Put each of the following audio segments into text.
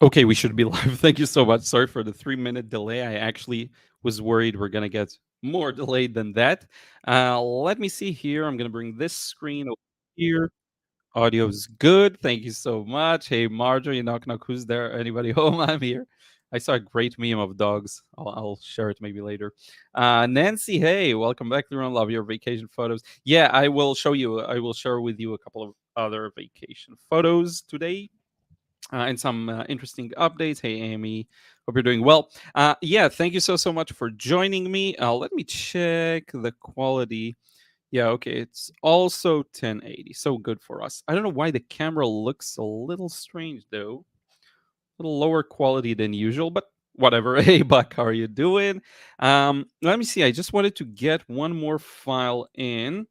Okay, we should be live. Thank you so much. Sorry for the 3-minute delay. I actually was worried we're gonna get more delayed than that. Let me see here. I'm gonna bring this screen over here. Audio's good. Thank you so much. Hey, Marjorie, knock knock. Who's there? Anybody home? I'm here. I saw a great meme of dogs. I'll share it maybe later. Nancy, hey, welcome back, Liron. Love your vacation photos. Yeah, I will show you. I will share with you a couple of other vacation photos today and some interesting updates. Hey, Amy, hope you're doing well. Yeah, thank you so much for joining me. Let me check the quality. Yeah, okay, it's also 1080, so good for us. I don't know why the camera looks a little strange though, a little lower quality than usual, but whatever. Hey, Buck, how are you doing? Let me see. I just wanted to get one more file in.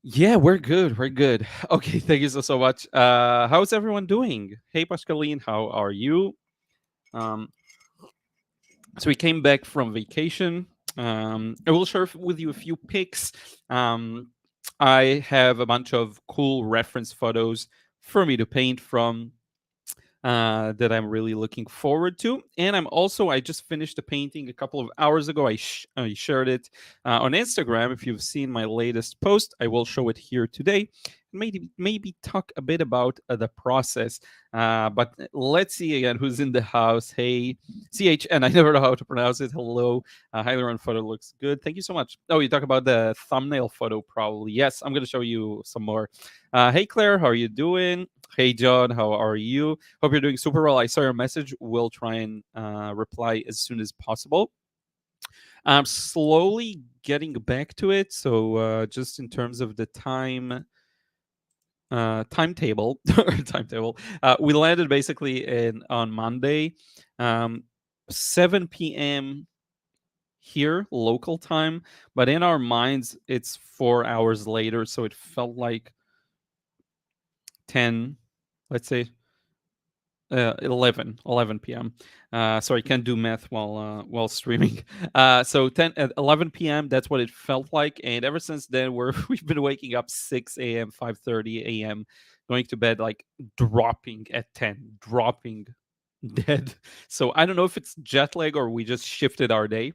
Yeah, we're good. We're good. Okay, thank you so much. How's everyone doing? Hey, Pascaline, how are you? Um, so we came back from vacation. I will share with you a few pics. I have a bunch of cool reference photos for me to paint from that I'm really looking forward to. And I just finished a painting a couple of hours ago. I shared it on Instagram. If you've seen my latest post, I will show it here today. Maybe talk a bit about the process. But let's see again who's in the house. Hey, CHN, I never know how to pronounce it. Hello. Hi, Liron. Photo looks good. Thank you so much. Oh, you talk about the thumbnail photo, probably. Yes, I'm going to show you some more. Hey, Claire, how are you doing? Hey, John, how are you? Hope you're doing super well. I saw your message. We'll try and reply as soon as possible. I'm slowly getting back to it. So just in terms of the timetable, we landed basically on Monday, 7 p.m. here, local time. But in our minds, it's 4 hours later. So it felt like 10, let's say 11 p.m. So I can't do math while streaming. So 11 p.m. That's what it felt like, and ever since then we've been waking up 6 a.m., 5:30 a.m., going to bed like dropping at 10, dropping dead. So I don't know if it's jet lag or we just shifted our day.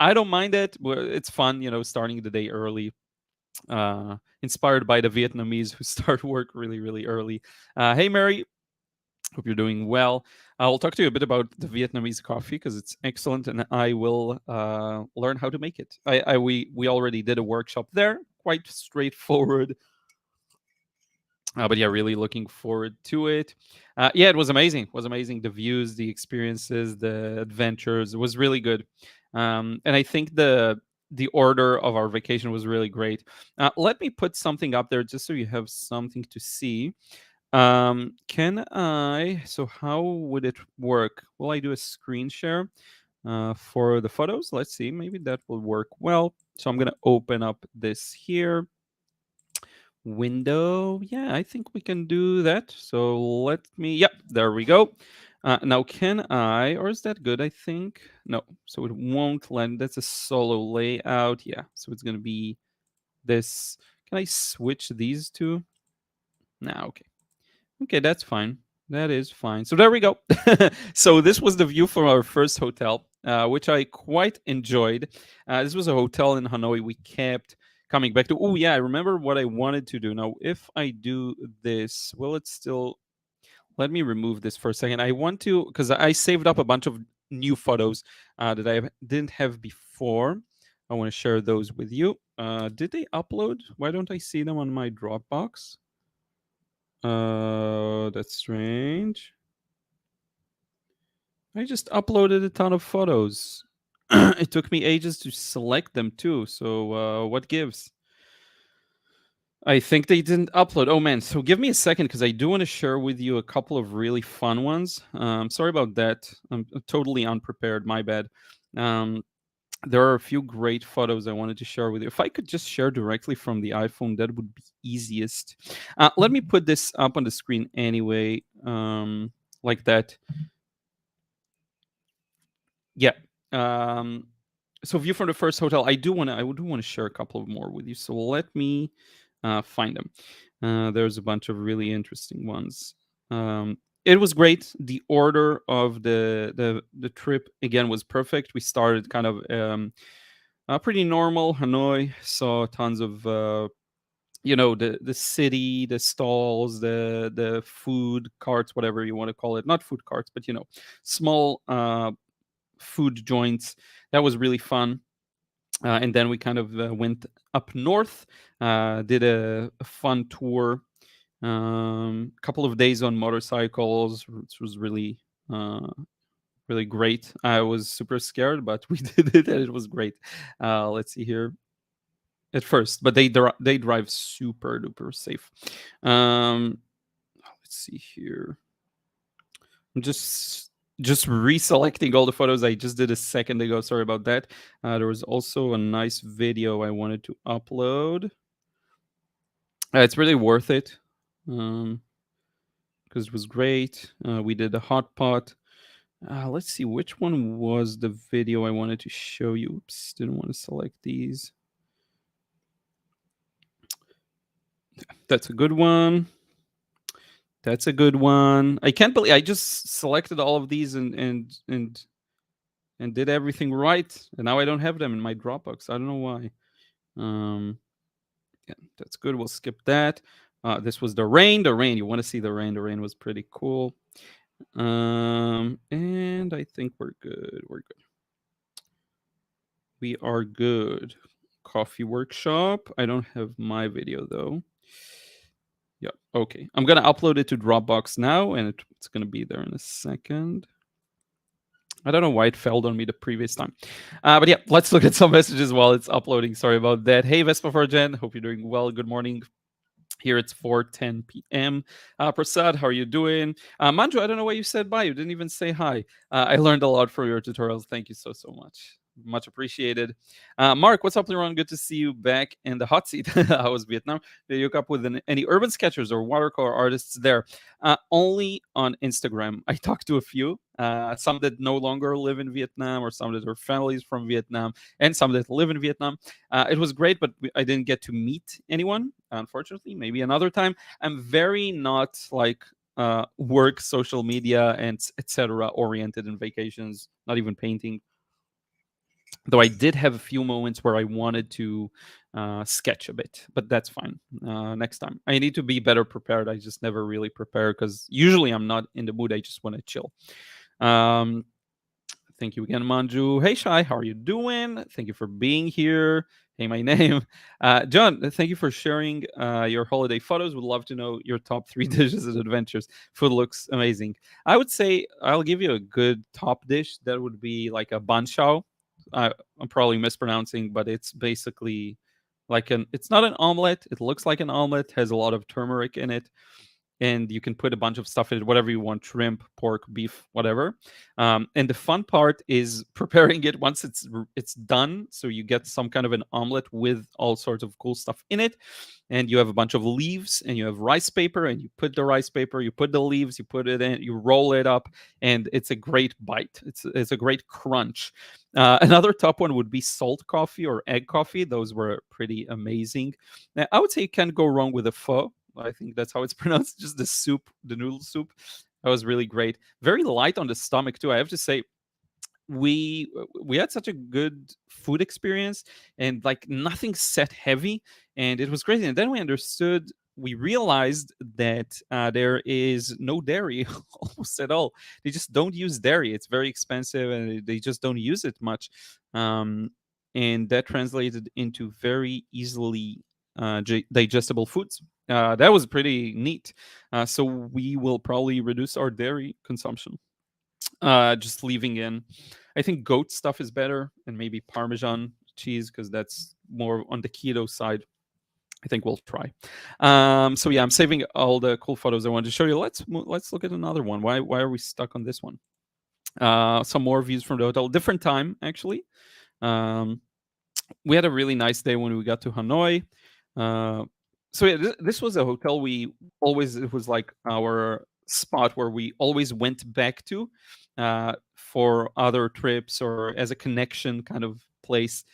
I don't mind it. It's fun, starting the day early. Inspired by the Vietnamese who start work really, really early. Hey, Mary, hope you're doing well. I'll talk to you a bit about the Vietnamese coffee because it's excellent, and I will learn how to make it. We already did a workshop there, quite straightforward. But yeah, really looking forward to it. Yeah, it was amazing. It was amazing. The views, the experiences, the adventures. It was really good. And I think the order of our vacation was really great. Let me put something up there just so you have something to see. So how would it work? Will I do a screen share for the photos? Let's see, maybe that will work well. So I'm gonna open up this here window. Yeah, I think we can do that. So yep, there we go. Now or is that good? I think, no, so it won't land. That's a solo layout. Yeah, so it's gonna be this. Can I switch these two? Nah, okay. Okay, that's fine. That is fine. So there we go. So this was the view from our first hotel, which I quite enjoyed. This was a hotel in Hanoi. We kept coming back to. Oh yeah, I remember what I wanted to do. Now, if I do this, will it still? Let me remove this for a second. I want to, because I saved up a bunch of new photos that I didn't have before. I want to share those with you. Did they upload? Why don't I see them on my Dropbox? That's strange. I just uploaded a ton of photos. It took me ages to select them too. So what gives? I think they didn't upload. Oh man, so give me a second because I do want to share with you a couple of really fun ones. Sorry about that. I'm totally unprepared. My bad. There are a few great photos I wanted to share with you. If I could just share directly from the iPhone, that would be easiest. Let me put this up on the screen anyway, like that. Yeah. So view from the first hotel. I do want to share a couple of more with you. So let me find them. There's a bunch of really interesting ones. it was great. The order of the trip again was perfect. We started kind of pretty normal Hanoi, saw tons of the city, the stalls, the food carts, whatever you want to call it, not food carts, but small food joints. That was really fun. And then we kind of went up north, did a fun tour, couple of days on motorcycles, which was uh, really great. I was super scared, but we did it and it was great. Let's see here. At first, but they drive super duper safe. Um, let's see here. I'm just reselecting all the photos I just did a second ago. Sorry about that. There was also a nice video I wanted to upload. It's really worth it because it was great. We did a hot pot. Let's see, which one was the video I wanted to show you. Oops, didn't want to select these. That's a good one. That's a good one. I can't believe I just selected all of these and did everything right, and now I don't have them in my Dropbox. I don't know why. Yeah, that's good. We'll skip that. This was the rain. The rain. You want to see the rain? The rain was pretty cool. And I think we're good. We're good. We are good. Coffee workshop. I don't have my video though. Yeah. Okay. I'm gonna upload it to Dropbox now, and it's gonna be there in a second. I don't know why it failed on me the previous time. But yeah, let's look at some messages while it's uploading. Sorry about that. Hey, Vespa for Jen. Hope you're doing well. Good morning. Here it's 4:10 p.m. Prasad, how are you doing? Manju, I don't know why you said bye. You didn't even say hi. I learned a lot from your tutorials. Thank you so much. Much appreciated. Mark, what's up, Liron? Good to see you back in the hot seat. How was Vietnam? Did you hook up with any urban sketchers or watercolor artists there? Only on Instagram. I talked to a few, some that no longer live in Vietnam, or some that are families from Vietnam, and some that live in Vietnam. It was great, but I didn't get to meet anyone, unfortunately. Maybe another time. I'm very not like work, social media, and etc. oriented in vacations, not even painting. Though I did have a few moments where I wanted to sketch a bit, but that's fine. Next time, I need to be better prepared. I just never really prepare because usually I'm not in the mood. I just want to chill. Thank you again, Manju. Hey, Shai, how are you doing? Thank you for being here. Hey, my name. John, thank you for sharing your holiday photos. Would love to know your top 3 dishes and adventures. Food looks amazing. I would say I'll give you a good top dish. That would be like a banshao. I'm probably mispronouncing, but it's basically it's not an omelet. It looks like an omelet, has a lot of turmeric in it, and you can put a bunch of stuff in it, whatever you want: shrimp, pork, beef, whatever. And the fun part is preparing it once it's done, so you get some kind of an omelet with all sorts of cool stuff in it. And you have a bunch of leaves, and you have rice paper, and you put the rice paper, you put the leaves, you put it in, you roll it up, and it's a great bite. It's a great crunch. Another top one would be salt coffee or egg coffee. Those were pretty amazing. Now, I would say you can't go wrong with a pho. I think that's how it's pronounced. Just the soup, the noodle soup. That was really great. Very light on the stomach too. I have to say, we had such a good food experience, and like nothing set heavy, and it was great. And then we realized that there is no dairy almost at all. They just don't use dairy. It's very expensive, and they just don't use it much. And that translated into very easily digestible foods. That was pretty neat. So we will probably reduce our dairy consumption. Just leaving in, I think goat stuff is better, and maybe Parmesan cheese because that's more on the keto side. I think we'll try. So yeah, I'm saving all the cool photos I wanted to show you. Let's look at another one. Why are we stuck on this one? Some more views from the hotel. Different time actually. We had a really nice day when we got to Hanoi. So yeah, this was a hotel it was like our spot where we always went back to for other trips or as a connection kind of place.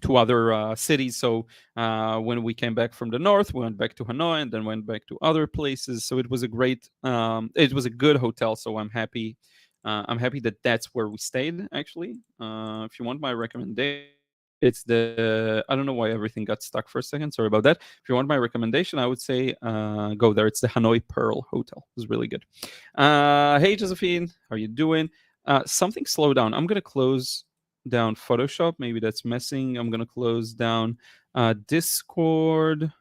to other cities. So when we came back from the north, we went back to Hanoi and then went back to other places. So it was a great, it was a good hotel. So I'm happy. I'm happy that that's where we stayed. Actually, if you want my recommendation, it's the, I don't know why everything got stuck for a second. Sorry about that. If you want my recommendation, I would say go there. It's the Hanoi Pearl Hotel. It was really good. Hey Josephine, how are you doing? Something slow down. I'm gonna close down Photoshop. Maybe that's messing. I'm gonna close down Discord.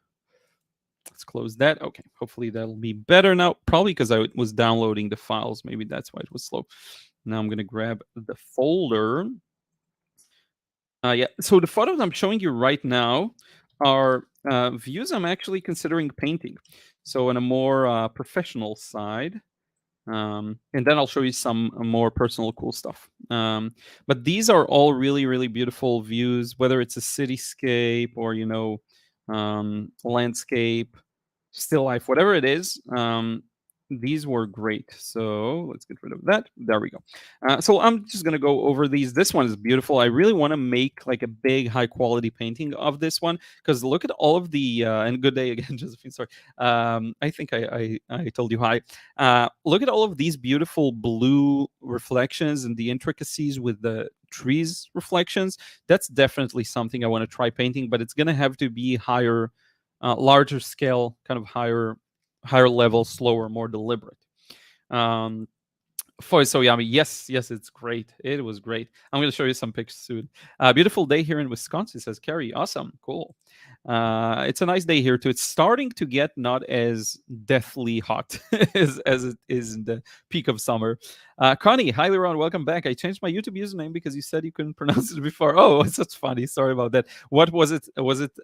Let's close that. Okay, hopefully that'll be better now. Probably because I was downloading the files. Maybe that's why it was slow. Now I'm gonna grab the folder. Yeah, so the photos I'm showing you right now are views I'm actually considering painting. So on a more professional side, and then I'll show you some more personal cool stuff. But these are all really, really beautiful views, whether it's a cityscape or, landscape, still life, whatever it is. These were great. So let's get rid of that. There we go. So I'm just gonna go over these. This one is beautiful. I really want to make like a big, high quality painting of this one because look at all of the and good day again, Josephine. Sorry. I think I told you hi. Look at all of these beautiful blue reflections and the intricacies with the trees reflections. That's definitely something I want to try painting, but it's gonna have to be higher, larger scale, kind of higher level, slower, more deliberate. Um, for so yummy. Yes, yes, it's great. It was great. I'm going to show you some pictures soon. Beautiful day here in Wisconsin, says Carrie. Awesome, cool. It's a nice day here too. It's starting to get not as deathly hot as it is in the peak of summer. Connie, hi Liron, welcome back. I changed my YouTube username because you said you couldn't pronounce it before. Oh, that's funny. Sorry about that. What was it? Was it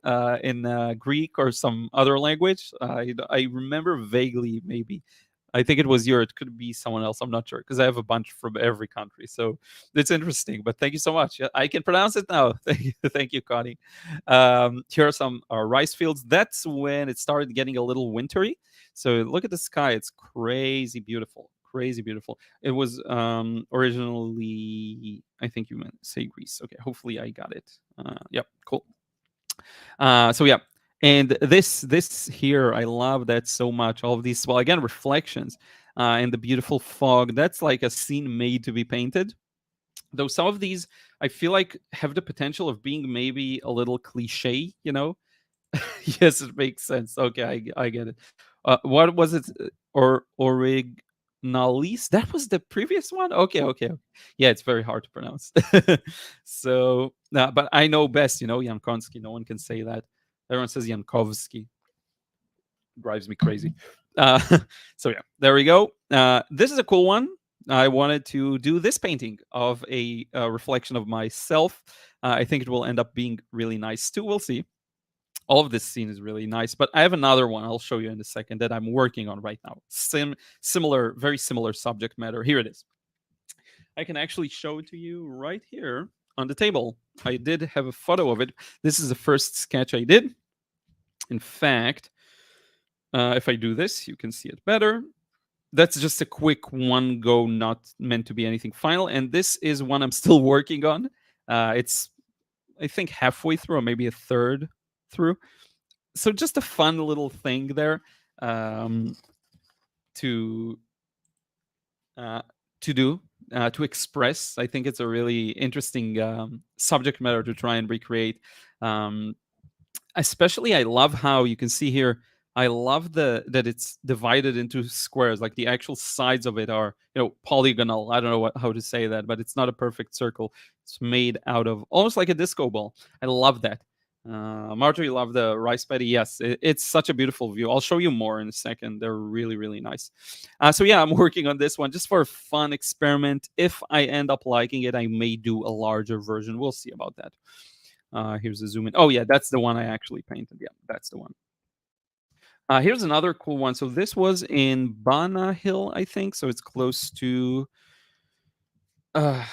in Greek or some other language? I remember vaguely, maybe. I think it was your. It could be someone else. I'm not sure because I have a bunch from every country, so it's interesting. But thank you so much. Yeah, I can pronounce it now. Thank you, Connie. Here are some rice fields. That's when it started getting a little wintry. So look at the sky. It's crazy beautiful. Crazy beautiful. It was originally. I think you meant say Greece. Okay. Hopefully I got it. Yep. Cool. So yeah, and this here, I love that so much. All of these, well, again, reflections and the beautiful fog. That's like a scene made to be painted. Though some of these, I feel like, have the potential of being maybe a little cliche. Yes, it makes sense. Okay, I get it. What was it? Or originalis? That was the previous one. Okay, okay. Yeah, it's very hard to pronounce. So, but I know best. Jankowski. No one can say that. Everyone says Jankowski. Drives me crazy. Uh, so yeah, there we go. This is a cool one. I wanted to do this painting of a reflection of myself. I think it will end up being really nice too. We'll see. All of this scene is really nice, but I have another one I'll show you in a second that I'm working on right now. Similar, very similar subject matter. Here it is. I can actually show it to you right here on the table. I did have a photo of it. This is the first sketch I did. In fact, if I do this, you can see it better. That's just a quick one go, not meant to be anything final. And this is one I'm still working on. It's, I think, halfway through or maybe a third through. So just a fun little thing there, to to do, to express. I think it's a really interesting subject matter to try and recreate. Um, Especially, I love how you can see here. I love that it's divided into squares. Like the actual sides of it are, polygonal. I don't know how to say that, but it's not a perfect circle. It's made out of almost like a disco ball. I love that. Marjorie loved the rice paddy. Yes, it's such a beautiful view. I'll show you more in a second. They're really, really nice. So yeah, I'm working on this one just for a fun experiment. If I end up liking it, I may do a larger version. We'll see about that. Here's a zoom in. Oh yeah, that's the one I actually painted. Yeah, that's the one. Here's another cool one. So this was in Bana Hill, I think. So it's close to. Uh,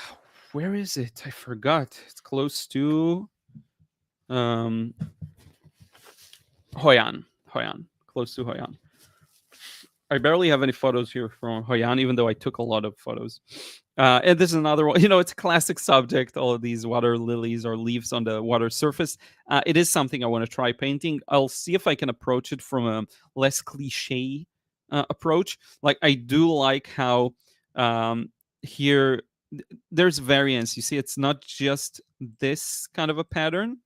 where is it? I forgot. It's close to. Um, Hoi An, close to Hoi An. I barely have any photos here from Hoi An, even though I took a lot of photos. And this is another one. You know, it's a classic subject. All of these water lilies or leaves on the water surface. It is something I want to try painting. I'll see if I can approach it from a less cliche approach. Like I do like how here there's variance. You see, it's not just this kind of a pattern.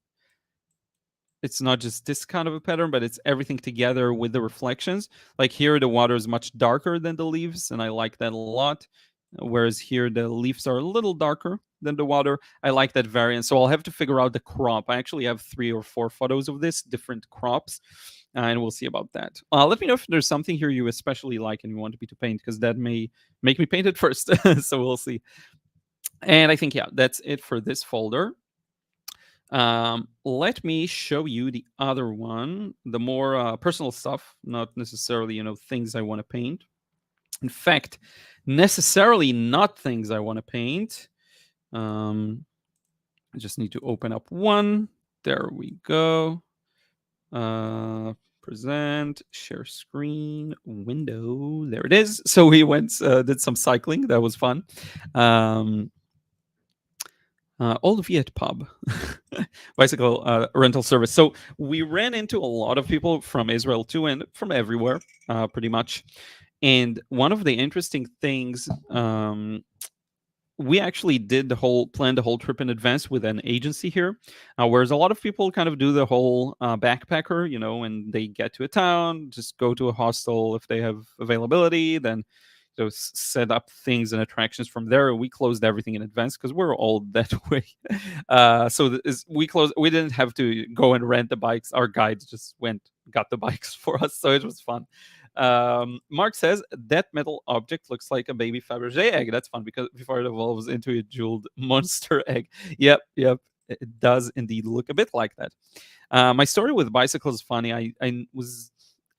It's not just this kind of a pattern, but it's everything together with the reflections. Like here, the water is much darker than the leaves, and I like that a lot. Whereas here, the leaves are a little darker than the water. I like that variance. So I'll have to figure out the crop. I actually have 3 or 4 photos of this, different crops, and we'll see about that. Let me know if there's something here you especially like and you want me to paint, because that may make me paint it first. So we'll see. And I think, yeah, that's it for this folder. Let me show you the other one, the more personal stuff, not necessarily, things I want to paint. In fact, necessarily not things I want to paint. I just need to open up one. There we go. Present, share screen, window. There it is. So we went, did some cycling. That was fun. Old Viet pub, bicycle rental service. So we ran into a lot of people from Israel too, and from everywhere, pretty much. And one of the interesting things, we actually planned the whole trip in advance with an agency here, whereas a lot of people kind of do the whole backpacker, when they get to a town, just go to a hostel if they have availability, then set up things and attractions from there. We closed everything in advance because we're all that way. We didn't have to go and rent the bikes. Our guides just got the bikes for us, so it was fun. Mark says that metal object looks like a baby Fabergé egg. That's fun because before it evolves into a jeweled monster egg. Yep, it does indeed look a bit like that. My story with bicycles is funny. I was,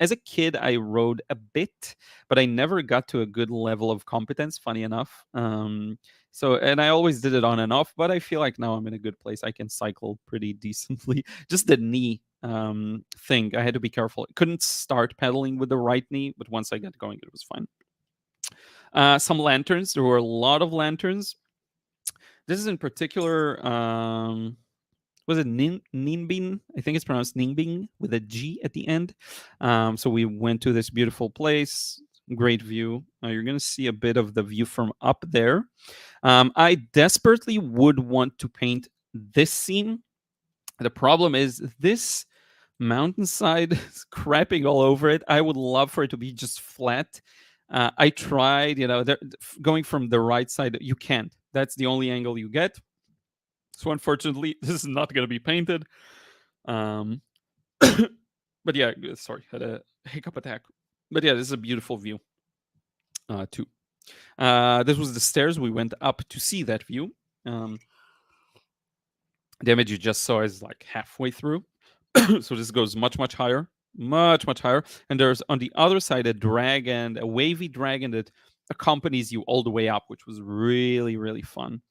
as a kid, I rode a bit, but I never got to a good level of competence, funny enough. And I always did it on and off, but I feel like now I'm in a good place. I can cycle pretty decently. Just the knee thing, I had to be careful. I couldn't start pedaling with the right knee, but once I got going, it was fine. Some lanterns. There were a lot of lanterns. This is in particular, was it Ninbin? I think it's pronounced Ninbing with a G at the end. So we went to this beautiful place, great view. You're going to see a bit of the view from up there. I desperately would want to paint this scene. The problem is this mountainside is crapping all over it. I would love for it to be just flat. I tried, going from the right side. You can't. That's the only angle you get. So unfortunately, this is not going to be painted. But yeah, sorry, had a hiccup attack. But yeah, this is a beautiful view too. This was the stairs we went up to see that view. The image you just saw is like halfway through. So this goes much higher, much higher. And there's on the other side a wavy dragon that accompanies you all the way up, which was really fun.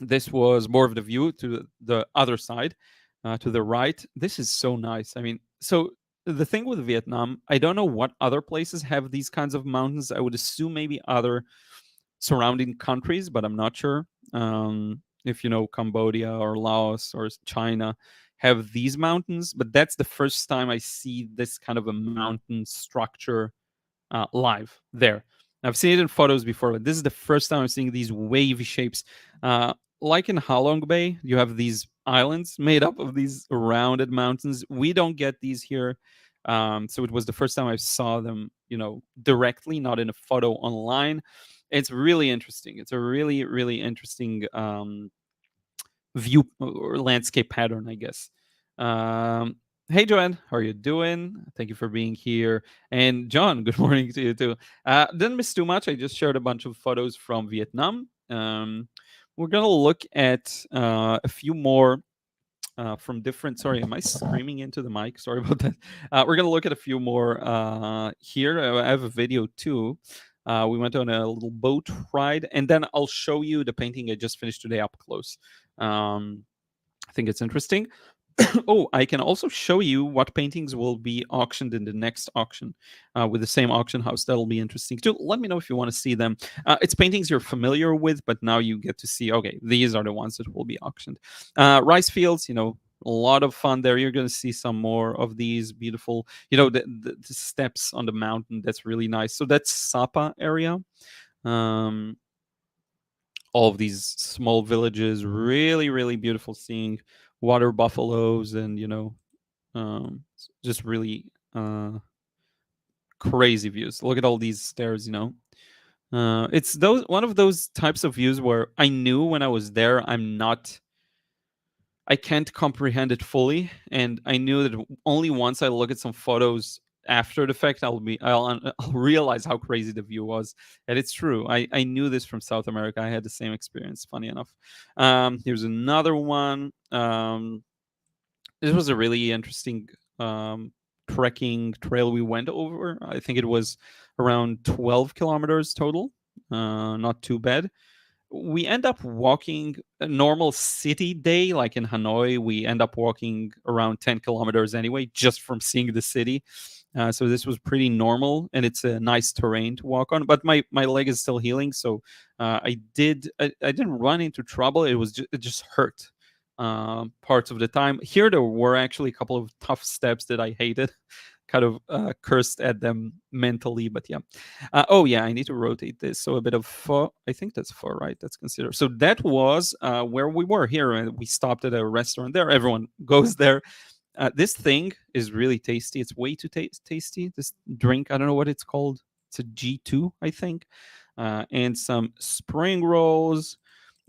This was more of the view to the other side, to the right. This is so nice. I mean, so the thing with Vietnam, I don't know what other places have these kinds of mountains. I would assume maybe other surrounding countries, but I'm not sure. If Cambodia or Laos or China have these mountains, but that's the first time I see this kind of a mountain structure live there. I've seen it in photos before, but this is the first time I'm seeing these wavy shapes. Like in Halong Bay, you have these islands made up of these rounded mountains. We don't get these here. So it was the first time I saw them, directly, not in a photo online. It's really interesting. It's a really interesting view or landscape pattern, I guess. Hey, Joanne, how are you doing? Thank you for being here. And John, good morning to you too. Didn't miss too much. I just shared a bunch of photos from Vietnam. We're going to look at a few more from different. Sorry, am I screaming into the mic? Sorry about that. We're going to look at a few more here. I have a video too. We went on a little boat ride, and then I'll show you the painting I just finished today up close. I think it's interesting. Oh, I can also show you what paintings will be auctioned in the next auction with the same auction house. That'll be interesting too. Let me know if you want to see them. It's paintings you're familiar with, but now you get to see, okay, these are the ones that will be auctioned. Rice fields, a lot of fun there. You're going to see some more of these beautiful, the steps on the mountain. That's really nice. So that's Sapa area. Um, all of these small villages, really, really beautiful seeing water buffaloes and, just really crazy views. Look at all these stairs, it's those one of those types of views where I knew when I was there I can't comprehend it fully, and I knew that only once I look at some photos after the fact I'll realize how crazy the view was. And it's true. I knew this from South America. I had the same experience, funny enough. Here's another one. This was a really interesting um, trekking trail we went over. I think it was around 12 kilometers total. Not too bad. We end up walking a normal city day, like in Hanoi. We end up walking around 10 kilometers anyway, just from seeing the city. So this was pretty normal, and it's a nice terrain to walk on. But my leg is still healing, so I didn't run into trouble. It just hurt parts of the time. Here there were actually a couple of tough steps that I hated. Kind of cursed at them mentally, but yeah. Oh yeah, I need to rotate this. So a bit of pho. I think that's pho, right? That's considered. So that was where we were here, and we stopped at a restaurant there. Everyone goes there. This thing is really tasty. It's way too tasty. This drink, I don't know what it's called. It's a G2, I think. And some spring rolls.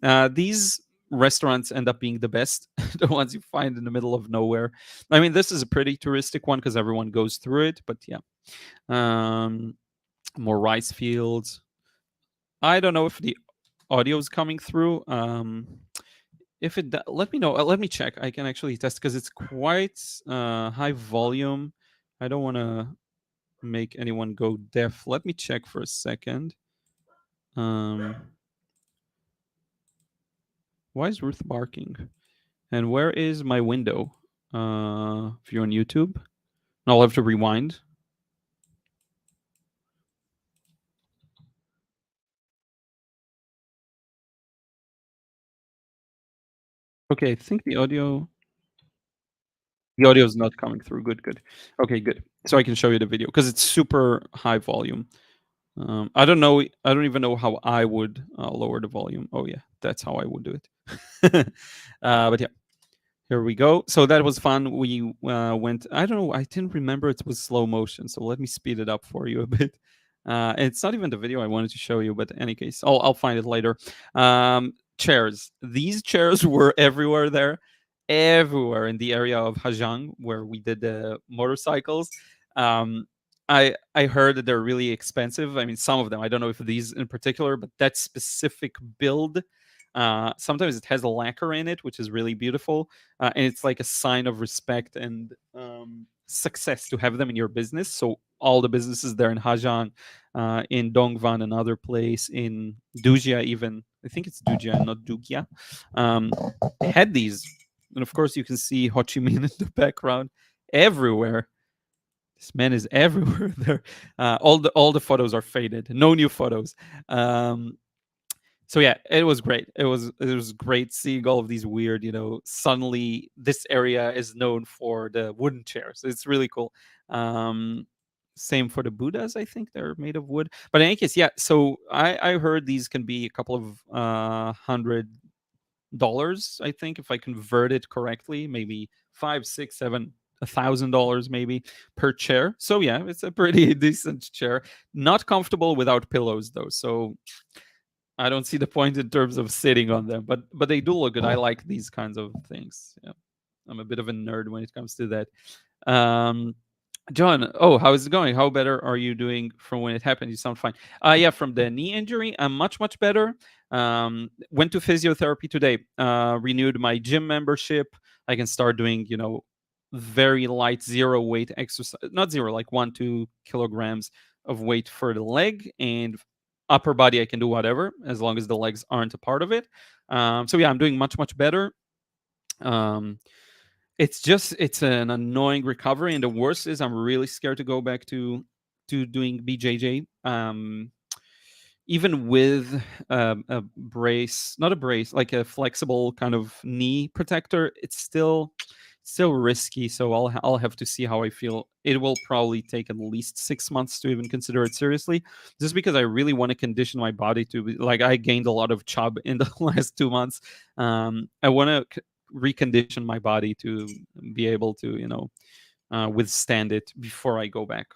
These restaurants end up being the best, the ones you find in the middle of nowhere. I mean, this is a pretty touristic one because everyone goes through it, but yeah. Um, more rice fields. I don't know if the audio is coming through. If it let me know. Let me check. I can actually test because it's quite high volume. I don't want to make anyone go deaf. Let me check for a second. Um, why is Ruth barking? And where is my window? If you're on YouTube, I'll have to rewind. Okay, I think the audio is not coming through. Good, good. Okay, good. So I can show you the video because it's super high volume. I don't know. I don't even know how I would lower the volume. Oh yeah, that's how I would do it. But yeah, here we go. So that was fun. We went. I don't know. I didn't remember it was slow motion. So let me speed it up for you a bit. It's not even the video I wanted to show you, but in any case, I'll find it later. Chairs. These chairs were everywhere there, everywhere in the area of Hajang where we did the motorcycles. Um, I heard that they're really expensive. I mean, some of them. I don't know if these in particular, but that specific build. Sometimes it has a lacquer in it, which is really beautiful, and it's like a sign of respect and success to have them in your business. So all the businesses there in Hajang, in Dongvan, another place in Dujia, even I think it's Dujia, not Dugya, um, had these, and of course you can see Ho Chi Minh in the background everywhere. This man is everywhere there. All the photos are faded. No new photos. So yeah, it was great. It was great seeing all of these weird, suddenly this area is known for the wooden chairs. It's really cool. Um Same for the Buddhas, I think they're made of wood. But in any case, yeah, so I heard these can be a couple of $100, I think, if I convert it correctly, maybe five, six, seven, $1,000 maybe per chair. So yeah, it's a pretty decent chair. Not comfortable without pillows though. So I don't see the point in terms of sitting on them, but they do look good. I like these kinds of things. Yeah, I'm a bit of a nerd when it comes to that. Um, John, oh, how is it going? How better are you doing from when it happened? You sound fine. Yeah, from the knee injury, I'm much, much better. Went to physiotherapy today. Renewed my gym membership. I can start doing, very light zero weight exercise. Not zero, like 1-2 kilograms of weight for the leg, and upper body I can do whatever as long as the legs aren't a part of it. So yeah, I'm doing much, much better. Um, it's an annoying recovery, and the worst is I'm really scared to go back to doing BJJ. Even with a brace, not a brace, like a flexible kind of knee protector, it's still risky. So I'll have to see how I feel. It will probably take at least 6 months to even consider it seriously, just because I really want to condition my body to be like, I gained a lot of chub in the last 2 months. I want to recondition my body to be able to, withstand it before I go back.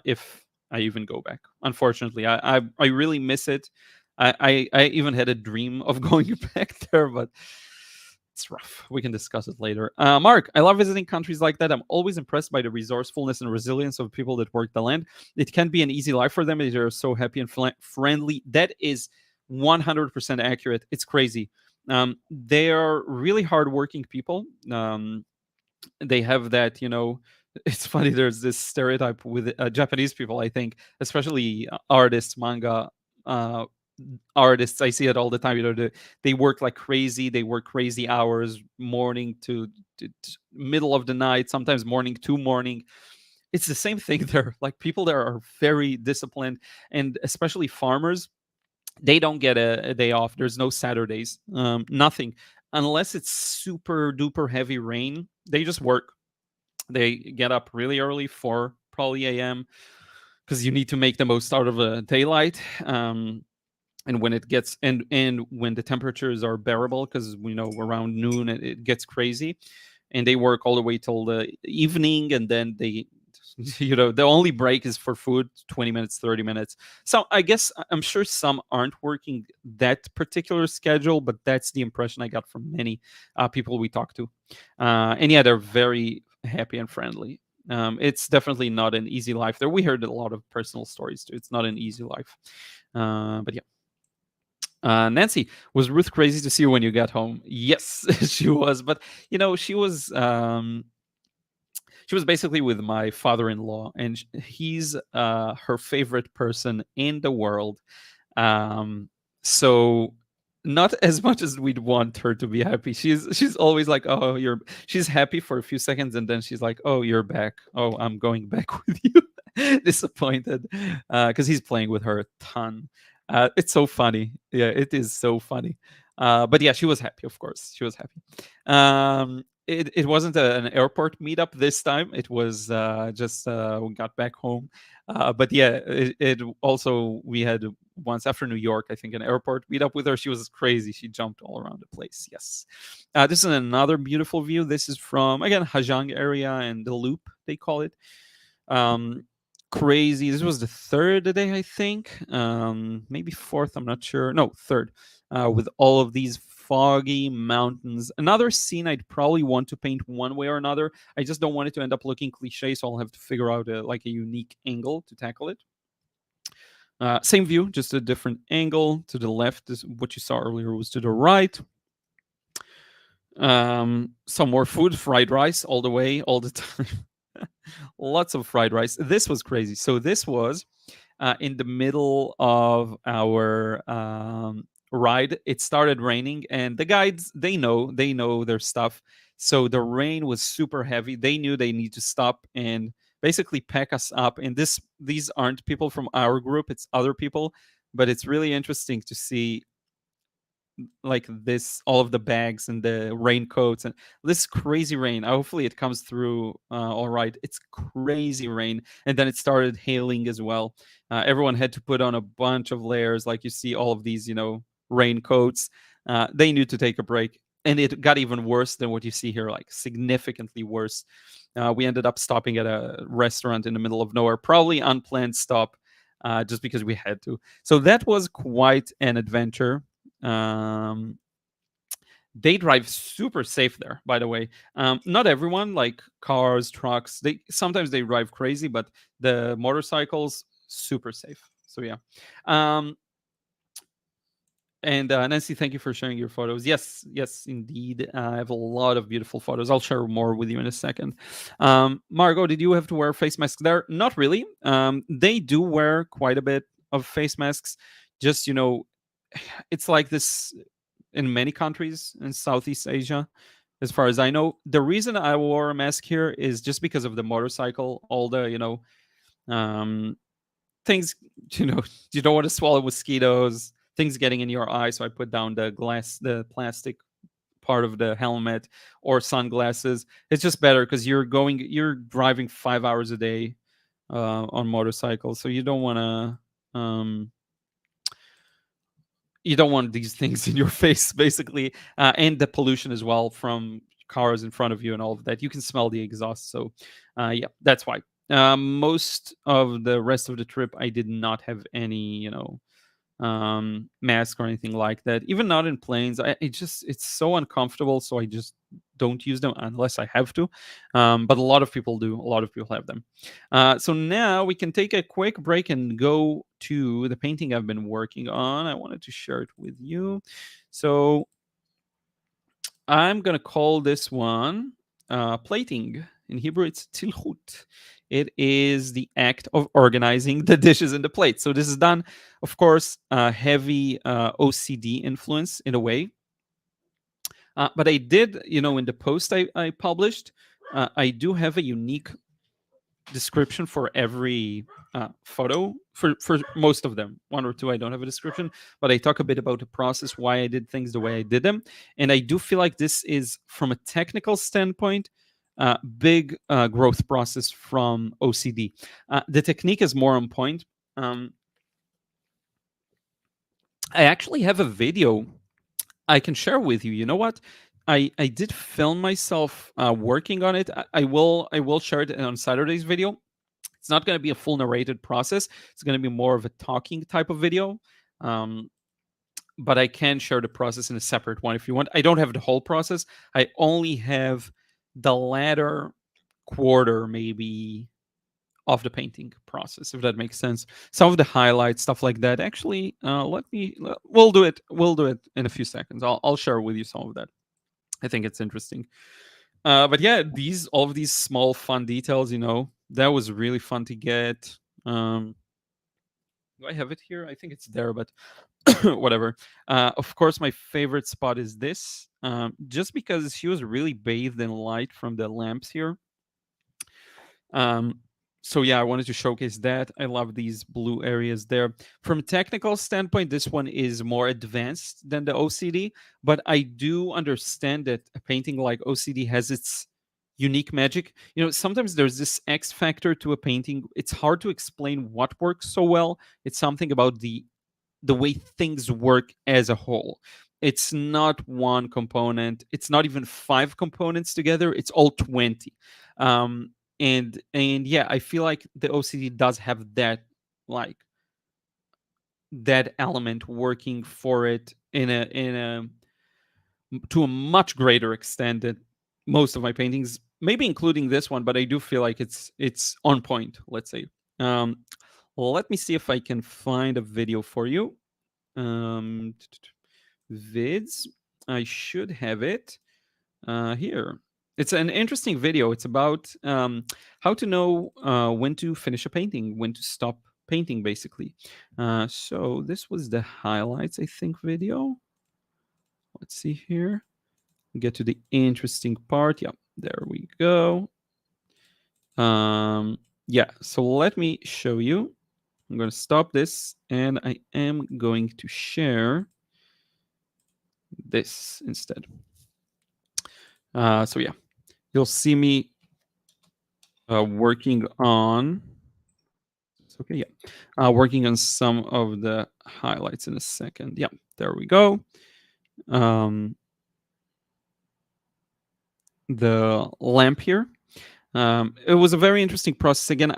If I even go back. Unfortunately, I really miss it. I even had a dream of going back there, but it's rough. We can discuss it later. Mark, I love visiting countries like that. I'm always impressed by the resourcefulness and resilience of people that work the land. It can be an easy life for them. They're so happy and friendly. That is 100% accurate. It's crazy. They are really hardworking people. They have that, it's funny, there's this stereotype with Japanese people, I think, especially artists, manga uh, artists. I see it all the time. They work like crazy. They work crazy hours, morning to middle of the night, sometimes morning to morning. It's the same thing there. Like, people there are very disciplined, and especially farmers, they don't get a day off. There's no Saturdays, nothing, unless it's super duper heavy rain. They just work. They get up really early, 4 probably a.m., because you need to make the most out of a daylight. And when it gets and when the temperatures are bearable, because we know around noon it gets crazy, and they work all the way till the evening, and then they the only break is for food, 20 minutes, 30 minutes. So I guess I'm sure some aren't working that particular schedule, but that's the impression I got from many people we talked to. And yeah, they're very happy and friendly. It's definitely not an easy life there. We heard a lot of personal stories too. It's not an easy life. But yeah. Nancy, was Ruth crazy to see you when you got home? Yes, she was. But she was basically with my father-in-law, and he's her favorite person in the world. Um, so not as much as we'd want her to be happy. She's always like, "Oh, you're." She's happy for a few seconds, and then she's like, "Oh, you're back. Oh, I'm going back with you." Disappointed, because he's playing with her a ton. It's so funny. Yeah, it is so funny. But yeah, she was happy. Of course, she was happy. It wasn't an airport meetup this time. It was just we got back home. But yeah, it also, we had once after New York, I think, an airport meetup with her. She was crazy. She jumped all around the place. Yes. This is another beautiful view. This is from, again, Hajang area and the Loop, they call it. Um, Crazy. This was the third day, I think. Maybe fourth. I'm not sure. No, third. With all of these foggy mountains. Another scene I'd probably want to paint one way or another. I just don't want it to end up looking cliche, so I'll have to figure out like a unique angle to tackle it. Same view, just a different angle. To the left is what you saw earlier, was to the right. Some more food, fried rice all the way, all the time. Lots of fried rice. This was crazy. So this was in the middle of our ride. It started raining, and the guides, they know their stuff. So the rain was super heavy. They knew they need to stop and basically pack us up. And these aren't people from our group; it's other people. But it's really interesting to see, like, this, all of the bags and the raincoats and this crazy rain. Hopefully it comes through all right. It's crazy rain, and then it started hailing as well. Everyone had to put on a bunch of layers, like you see all of these raincoats. They need to take a break, and it got even worse than what you see here, like significantly worse. We ended up stopping at a restaurant in the middle of nowhere, probably unplanned stop, just because we had to. So that was quite an adventure. um, they drive super safe there, by the way. Not everyone, like cars, trucks, they sometimes they drive crazy, but the motorcycles, super safe. So yeah. um, and Nancy, thank you for sharing your photos. Yes, yes, indeed. I have a lot of beautiful photos. I'll share more with you in a second. Margot, did you have to wear face masks there? Not really. They do wear quite a bit of face masks. Just, it's like this in many countries in Southeast Asia. as far as I know. The reason I wore a mask here is just because of the motorcycle, all the, um, things, you know, you don't want to swallow mosquitoes, things getting in your eye. So I put down the plastic part of the helmet or sunglasses. It's just better because you're driving 5 hours a day on motorcycles, so you don't want these things in your face, basically, and the pollution as well from cars in front of you and all of that. You can smell the exhaust, so yeah, that's why. Most of the rest of the trip, I did not have any, mask or anything like that. Even not in planes. It's so uncomfortable, so I just don't use them unless I have to. But a lot of people do. A lot of people have them. So now we can take a quick break and go to the painting I've been working on. I wanted to share it with you. So I'm gonna call this one plating. In Hebrew, it's tilchut. It is the act of organizing the dishes in the plate. So this is done, of course, heavy OCD influence in a way. But I did, in the post I published, I do have a unique description for every photo for most of them. One or two I don't have a description, but I talk a bit about the process, why I did things the way I did them. And I do feel like this is, from a technical standpoint, big growth process from OCD. The technique is more on point. I actually have a video I can share with you. You know what? I did film myself working on it. I will share it on Saturday's video. It's not going to be a full narrated process. It's going to be more of a talking type of video. Um, but I can share the process in a separate one if you want. I don't have the whole process. I only have the latter quarter, maybe, of the painting process, if that makes sense. Some of the highlights, stuff like that. Actually, we'll do it. We'll do it in a few seconds. I'll share with you some of that. I think it's interesting. But yeah, all of these small fun details, that was really fun to get. Do I have it here? I think it's there, but whatever. Of course, my favorite spot is this, just because she was really bathed in light from the lamps here. Um, so yeah, I wanted to showcase that. I love these blue areas there. From a technical standpoint, this one is more advanced than the OCD, but I do understand that a painting like OCD has its unique magic. Sometimes there's this X factor to a painting. It's hard to explain what works so well. It's something about the way things work as a whole. It's not one component. It's not even five components together. It's all 20. And yeah, I feel like the OCD does have like that element working for it in a to a much greater extent than most of my paintings, maybe including this one, but I do feel like it's on point, let's say. um Let me see if I can find a video for you. Vids, I should have it here. It's an interesting video. It's about how to know when to finish a painting, when to stop painting, basically. So this was the highlights, I think, video. Let's see here. Get to the interesting part. Yeah, there we go. Yeah, so let me show you. I'm going to stop this, and I am going to share this instead. So yeah, you'll see me working on. Okay, yeah, working on some of the highlights in a second. Yeah, there we go. The lamp here. It was a very interesting process. Again,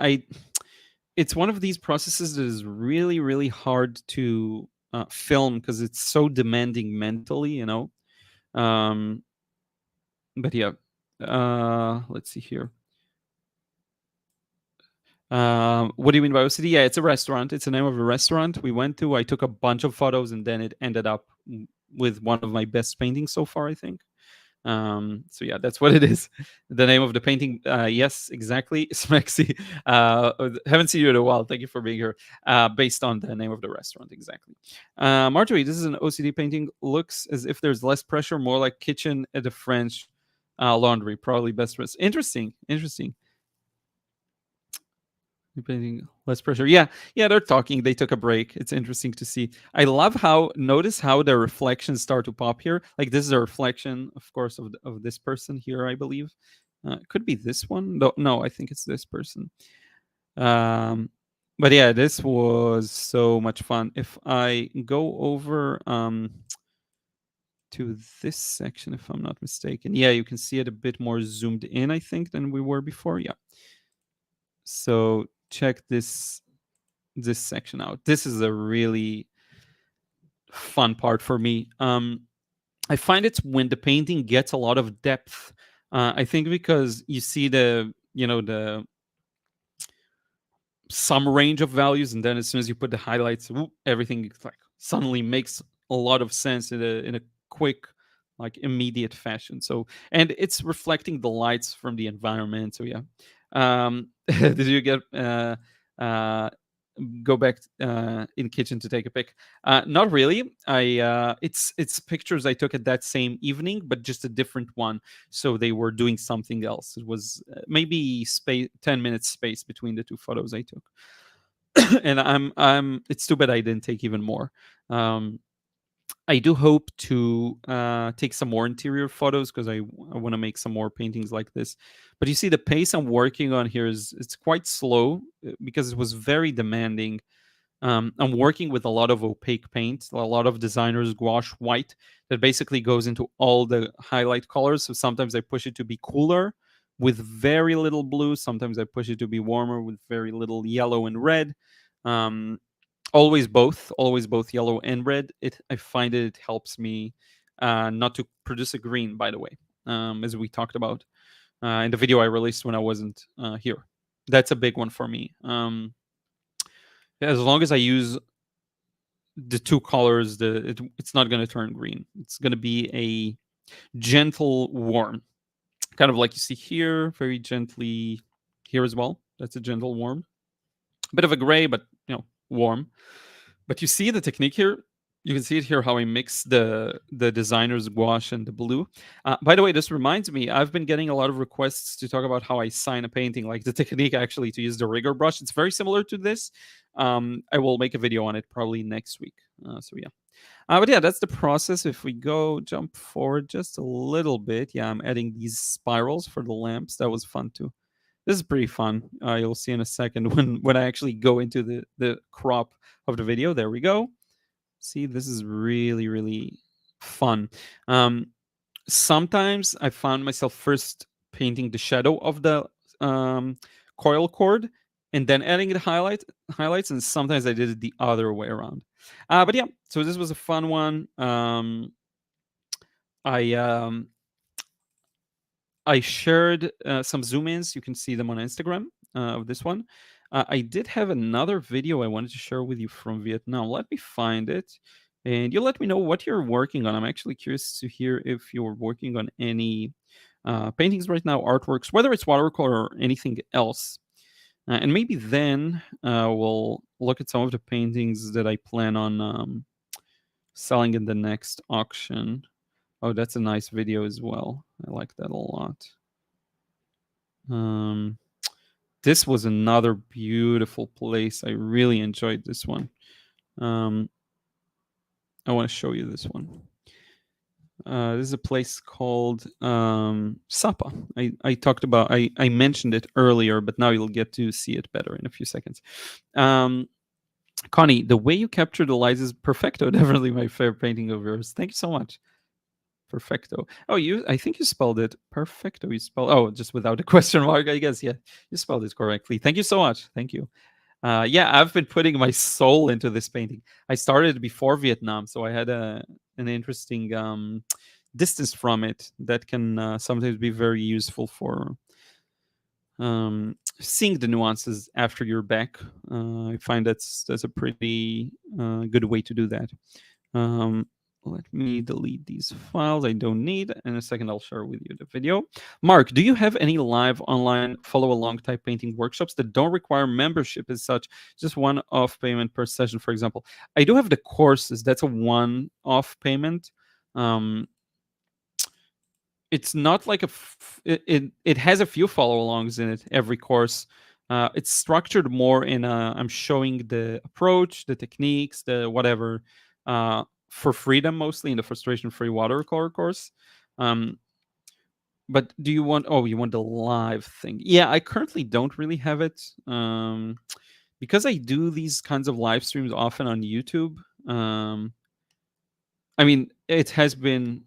it's one of these processes that is really, really hard to film because it's so demanding mentally, Um, but yeah, let's see here. What do you mean by OCD? Yeah, it's a restaurant. It's the name of a restaurant we went to. I took a bunch of photos, and then it ended up with one of my best paintings so far, I think. So yeah, that's what it is. The name of the painting, yes, exactly. Smexy. Haven't seen you in a while. Thank you for being here. Based on the name of the restaurant, exactly. Marjorie, this is an OCD painting. Looks as if there's less pressure, more like kitchen at the French. Laundry, probably best dress. Interesting, interesting. Depending less pressure. Yeah, yeah, they're talking. They took a break. It's interesting to see. I love how notice how the reflections start to pop here. Like this is a reflection, of course, of this person here, I believe. Could be this one. No, I think it's this person. Um, but yeah, this was so much fun. If I go over to this section, if I'm not mistaken, yeah, you can see it a bit more zoomed in, I think, than we were before. Yeah. So check this section out. This is a really fun part for me. I find it's when the painting gets a lot of depth. I think because you see the some range of values, and then as soon as you put the highlights, whoop, everything like suddenly makes a lot of sense in a quick, like immediate fashion. So and it's reflecting the lights from the environment. So yeah. Did you get uh go back in kitchen to take a pic? Not really. It's pictures I took at that same evening, but just a different one. So they were doing something else. It was maybe space 10 minutes space between the two photos I took. And I'm it's too bad I didn't take even more. um I do hope to take some more interior photos because I want to make some more paintings like this. But you see, the pace I'm working on here is it's quite slow because it was very demanding. I'm working with a lot of opaque paint, a lot of designers gouache white that basically goes into all the highlight colors. So sometimes I push it to be cooler with very little blue. Sometimes I push it to be warmer with very little yellow and red. Um, always both yellow and red. I find it helps me not to produce a green, by the way, as we talked about in the video I released when I wasn't here. That's a big one for me. As long as I use the two colors, it's not going to turn green. It's going to be a gentle warm, kind of like you see here, very gently here as well. That's a gentle warm, bit of a gray, but warm. But you see the technique here. You can see it here how I mix the designer's gouache and the blue. By the way, this reminds me, I've been getting a lot of requests to talk about how I sign a painting, like the technique actually to use the rigger brush. It's very similar to this. I will make a video on it probably next week. So yeah. But yeah, that's the process. If we jump forward just a little bit, yeah, I'm adding these spirals for the lamps. That was fun too. This is pretty fun. You'll see in a second when I actually go into the crop of the video. There we go. See, this is really really fun. Sometimes I found myself first painting the shadow of the coil cord and then adding the highlights, and sometimes I did it the other way around. But yeah, so this was a fun one. I I shared some zoom ins. You can see them on Instagram of this one. I did have another video I wanted to share with you from Vietnam. Let me find it. And you let me know what you're working on. I'm actually curious to hear if you're working on any paintings right now, artworks, whether it's watercolor or anything else. And maybe then we'll look at some of the paintings that I plan on selling in the next auction. Oh, that's a nice video as well. I like that a lot. This was another beautiful place. I really enjoyed this one. I want to show you this one. This is a place called Sapa. I talked about, I mentioned it earlier, but now you'll get to see it better in a few seconds. Connie, the way you capture the lights is perfecto. Definitely my favorite painting of yours. Thank you so much. Perfecto. Oh, I think you spelled it perfecto. Just without a question mark, I guess. Yeah, you spelled it correctly. Thank you so much. Thank you. Yeah, I've been putting my soul into this painting. I started before Vietnam, so I had an interesting distance from it that can sometimes be very useful for seeing the nuances after you're back. I find that's a pretty good way to do that. Let me delete these files I don't need. In a second, I'll share with you the video. Mark, do you have any live online follow-along type painting workshops that don't require membership as such, just one-off payment per session, for example? I do have the courses. That's a one-off payment. it's not like it has a few follow alongs in it every course. It's structured more in I'm showing the approach, the techniques, the whatever, for freedom, mostly in the frustration free watercolor course. Um, but do you want? Oh, you want the live thing? Yeah, I currently don't really have it. Because I do these kinds of live streams often on YouTube. Um, I mean, it has been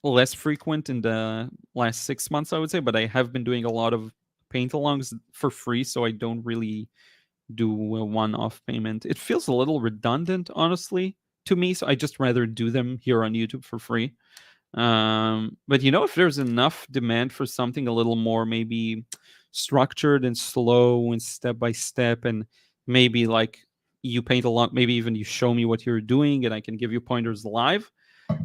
less frequent in the last 6 months, I would say, but I have been doing a lot of paint alongs for free, so I don't really do a one-off payment. It feels a little redundant, honestly, to me, so I just rather do them here on YouTube for free. But if there's enough demand for something a little more maybe structured and slow and step by step, and maybe like you paint along, maybe even you show me what you're doing and I can give you pointers live.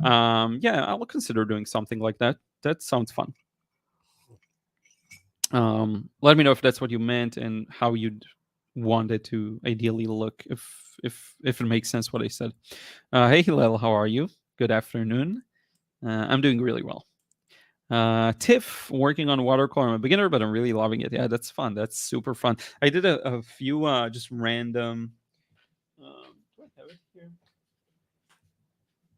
Yeah, I'll consider doing something like that. That sounds fun. Let me know if that's what you meant and how you'd want it to ideally look, if it makes sense what I said. Hey Hillel, how are you? Good afternoon. I'm doing really well. Tiff, working on watercolor. I'm a beginner, but I'm really loving it. Yeah, that's fun. That's super fun. I did a few just random. Do I have it here?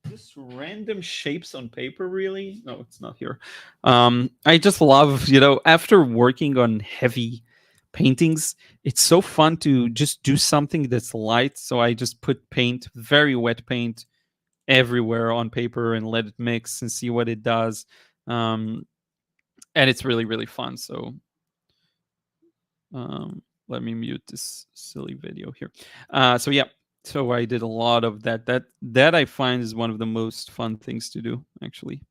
Just random shapes on paper, really. No, it's not here. I just love, after working on heavy paintings, it's so fun to just do something that's light. So I just put paint, very wet paint, everywhere on paper and let it mix and see what it does. And it's really, really fun. So let me mute this silly video here. So yeah, so I did a lot of that. That I find is one of the most fun things to do, actually,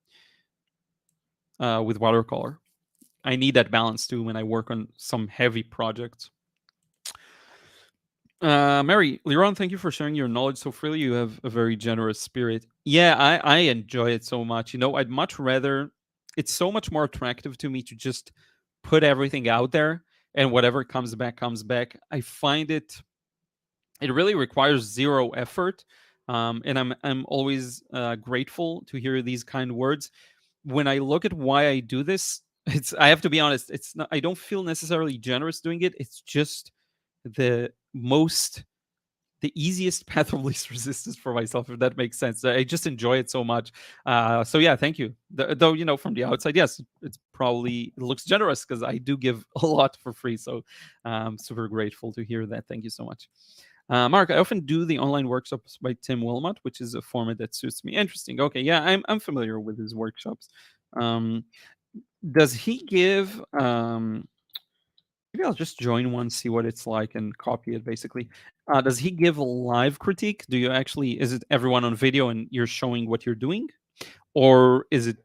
with watercolor. I need that balance too when I work on some heavy projects. Mary, Liron, thank you for sharing your knowledge so freely. You have a very generous spirit. Yeah, I enjoy it so much. I'd much rather. It's so much more attractive to me to just put everything out there, and whatever comes back comes back. I find it really requires zero effort, and I'm always grateful to hear these kind words. When I look at why I do this, I have to be honest. It's not. I don't feel necessarily generous doing it. It's just the most the easiest path of least resistance for myself, if that makes sense. I just enjoy it so much. So yeah, thank you. Though from the outside, yes, it looks generous because I do give a lot for free. So I'm super grateful to hear that. Thank you so much. Mark, I often do the online workshops by Tim Wilmot, which is a format that suits me. Interesting. Okay, yeah, I'm familiar with his workshops. Um, does he give maybe I'll just join one, see what it's like, and copy it basically. Does he give a live critique? Is it everyone on video and you're showing what you're doing? Or is it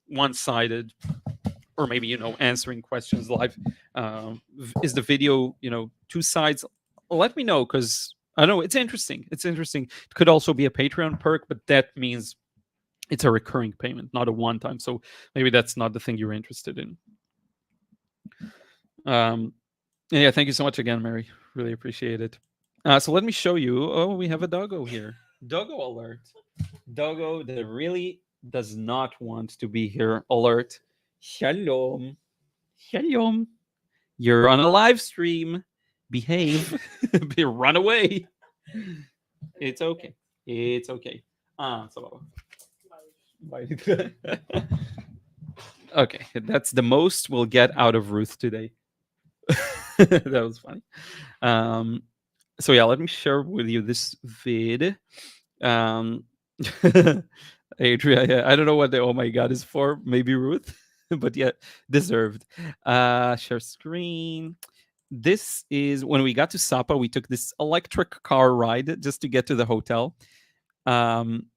one sided? Or maybe, answering questions live? Is the video, two sides? Let me know, because I don't know. It's interesting. It's interesting. It could also be a Patreon perk, but that means it's a recurring payment, not a one time. So maybe that's not the thing you're interested in. Yeah, thank you so much again, Mary. Really appreciate it. So let me show you. Oh, we have a doggo here. Doggo alert. Doggo that really does not want to be here. Alert. Shalom. Shalom. You're on a live stream. Behave. Run away. It's okay. It's okay. So. Okay, that's the most we'll get out of Ruth today. That was funny. So yeah, let me share with you this vid. Adria, yeah, I don't know what the oh my god is for. Maybe Ruth, but yeah, deserved. Share screen. This is when we got to Sapa. We took this electric car ride just to get to the hotel.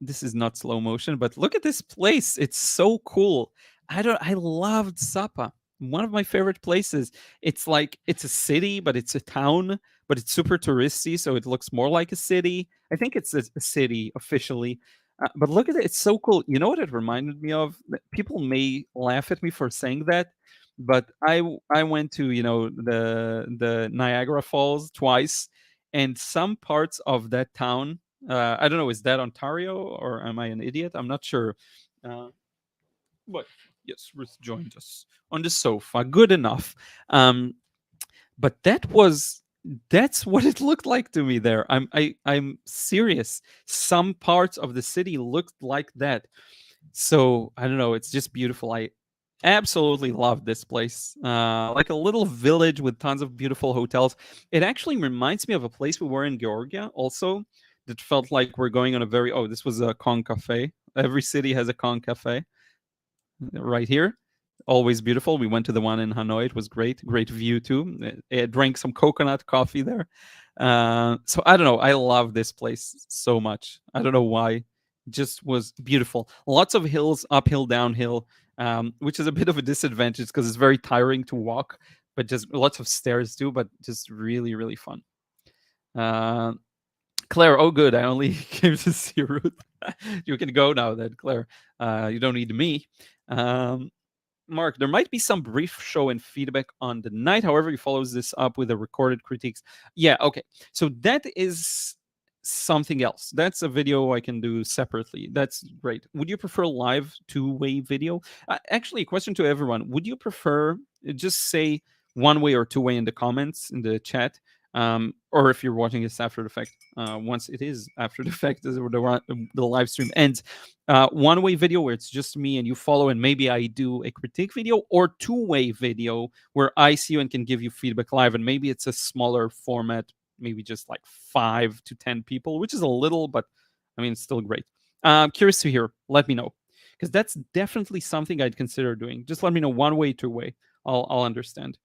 This is not slow motion, but look at this place. It's so cool. I loved Sapa. One of my favorite places. It's a city, but it's a town, but it's super touristy, so it looks more like a city. I think it's a city officially. But look at it. It's so cool. You know what it reminded me of? People may laugh at me for saying that, but I went to, the Niagara Falls twice, and some parts of that town, I don't know, is that Ontario or am I an idiot? I'm not sure. What? Yes, Ruth joined us on the sofa. Good enough. But that's what it looked like to me there. I'm serious. Some parts of the city looked like that. So I don't know. It's just beautiful. I absolutely love this place. Like a little village with tons of beautiful hotels. It actually reminds me of a place we were in Georgia also that felt like we're going on a very, oh, this was a Con Cafe. Every city has a Con Cafe right here. Always beautiful. We went to the one in Hanoi. It was great. Great view too. I drank some coconut coffee there. So I don't know. I love this place so much. I don't know why. Just was beautiful. Lots of hills, uphill, downhill, which is a bit of a disadvantage because it's very tiring to walk. But just lots of stairs too. But just really, really fun. Uh, Claire, oh good. I only came to see Ruth. You can go now, then, Claire. You don't need me. Um, Mark, there might be some brief show and feedback on the night. However, he follows this up with a recorded critiques. Yeah, okay. So that is something else. That's a video I can do separately. That's great. Would you prefer live two-way video? Actually, a question to everyone. Would you prefer just say one-way or two-way in the comments, in the chat? Or if you're watching this after the fact, once it is after the fact, the live stream ends, one-way video where it's just me and you follow, and maybe I do a critique video, or two-way video where I see you and can give you feedback live, and maybe it's a smaller format, maybe just like 5 to 10 people, which is a little, but I mean, it's still great. Curious to hear. Let me know, because that's definitely something I'd consider doing. Just let me know one way, two way. I'll understand.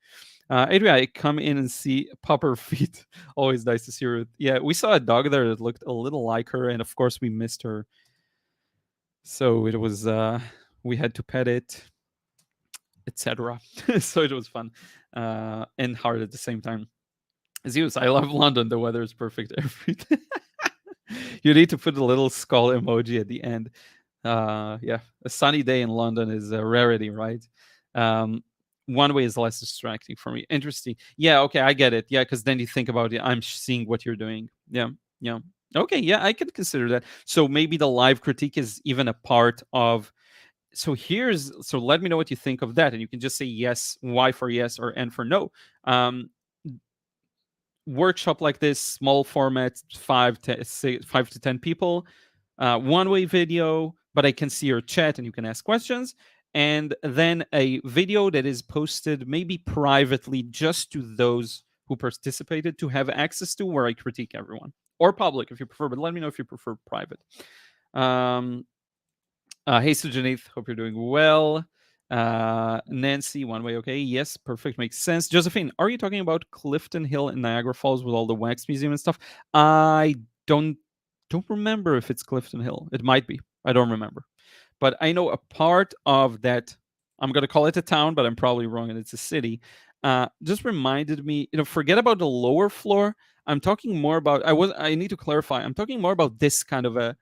Adrian, I come in and see pupper feet. Always nice to see her. Yeah, we saw a dog there that looked a little like her, and of course we missed her. So it was we had to pet it, etc. So it was fun and hard at the same time. Zeus, I love London. The weather is perfect every day. You need to put a little skull emoji at the end. Yeah, a sunny day in London is a rarity, right? One way is less distracting for me. Interesting. Yeah, okay, I get it. Yeah, because then you think about it. I'm seeing what you're doing. Yeah, yeah. Okay, yeah, I could consider that. So maybe the live critique is even a part of. So let me know what you think of that, and you can just say yes, Y for yes, or N for no. Workshop like this, small format, 5 to 10 people, one-way video, but I can see your chat and you can ask questions. And then a video that is posted maybe privately just to those who participated to have access to, where I critique everyone. Or public if you prefer, but let me know if you prefer private. Hey, Sujanith, hope you're doing well. Nancy, one way, okay. Yes, perfect, makes sense. Josephine, are you talking about Clifton Hill in Niagara Falls with all the wax museum and stuff? I don't remember if it's Clifton Hill. It might be. I don't remember. But I know a part of that, I'm going to call it a town, but I'm probably wrong, and it's a city. Just reminded me, forget about the lower floor. I'm talking more about, I need to clarify. I'm talking more about this kind of a,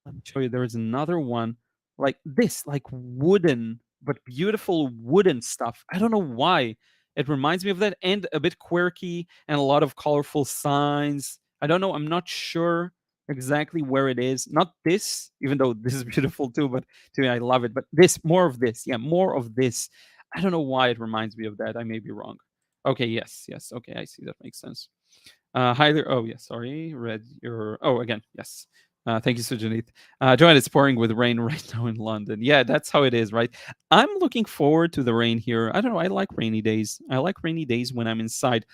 let me show you. There is another one like this, like wooden, but beautiful wooden stuff. I don't know why. It reminds me of that, and a bit quirky, and a lot of colorful signs. I don't know. I'm not sure exactly where it is. Not this, even though this is beautiful too, but to me, I love it. But this, more of this. Yeah, more of this. I don't know why it reminds me of that. I may be wrong. Okay, yes, yes. Okay, I see. That makes sense. Hi there. Oh, yes, sorry. Read your. Oh, again, yes. Thank you, Sujanith. Joanne, it's pouring with rain right now in London. Yeah, that's how it is, right? I'm looking forward to the rain here. I don't know. I like rainy days. I like rainy days when I'm inside.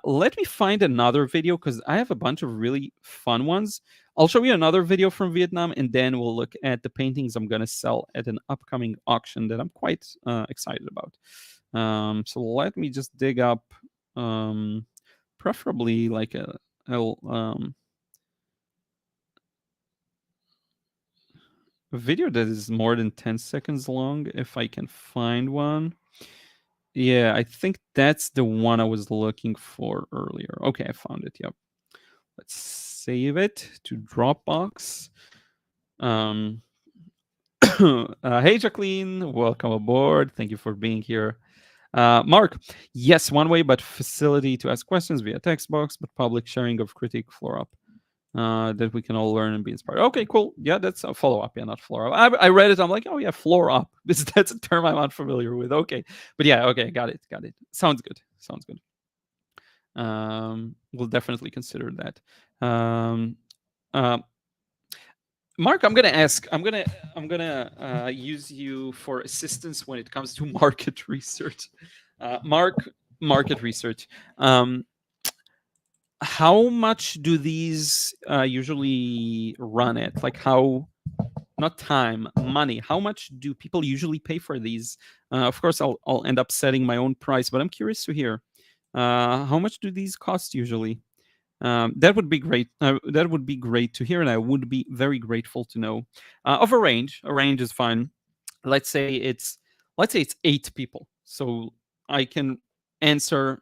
Let me find another video because I have a bunch of really fun ones. I'll show you another video from Vietnam, and then we'll look at the paintings I'm going to sell at an upcoming auction that I'm quite excited about. So let me just dig up, preferably like a video that is more than 10 seconds long, if I can find one. Yeah, I think that's the one I was looking for earlier. Okay, I found it. Yep. Let's save it to Dropbox. Hey, Jacqueline, welcome aboard. Thank you for being here. Mark, yes, one way, but facility to ask questions via text box, but public sharing of critique floor up. that we can all learn and be inspired. Okay, cool. Yeah, that's a follow up. Yeah, not floor up. I read it. I'm like, oh yeah, floor up. That's a term I'm unfamiliar with. Okay, but yeah, okay, got it, got it. Sounds good. Sounds good. We'll definitely consider that. Um, Mark, I'm gonna ask. I'm gonna use you for assistance when it comes to market research. Mark, market research. Um, how much do these usually run at? Like how, not time, money. How much do people usually pay for these? Of course, I'll end up setting my own price, but I'm curious to hear how much do these cost usually? That would be great. That would be great to hear, and I would be very grateful to know. Of a range. A range is fine. Let's say it's let's say it's 8 people, so I can answer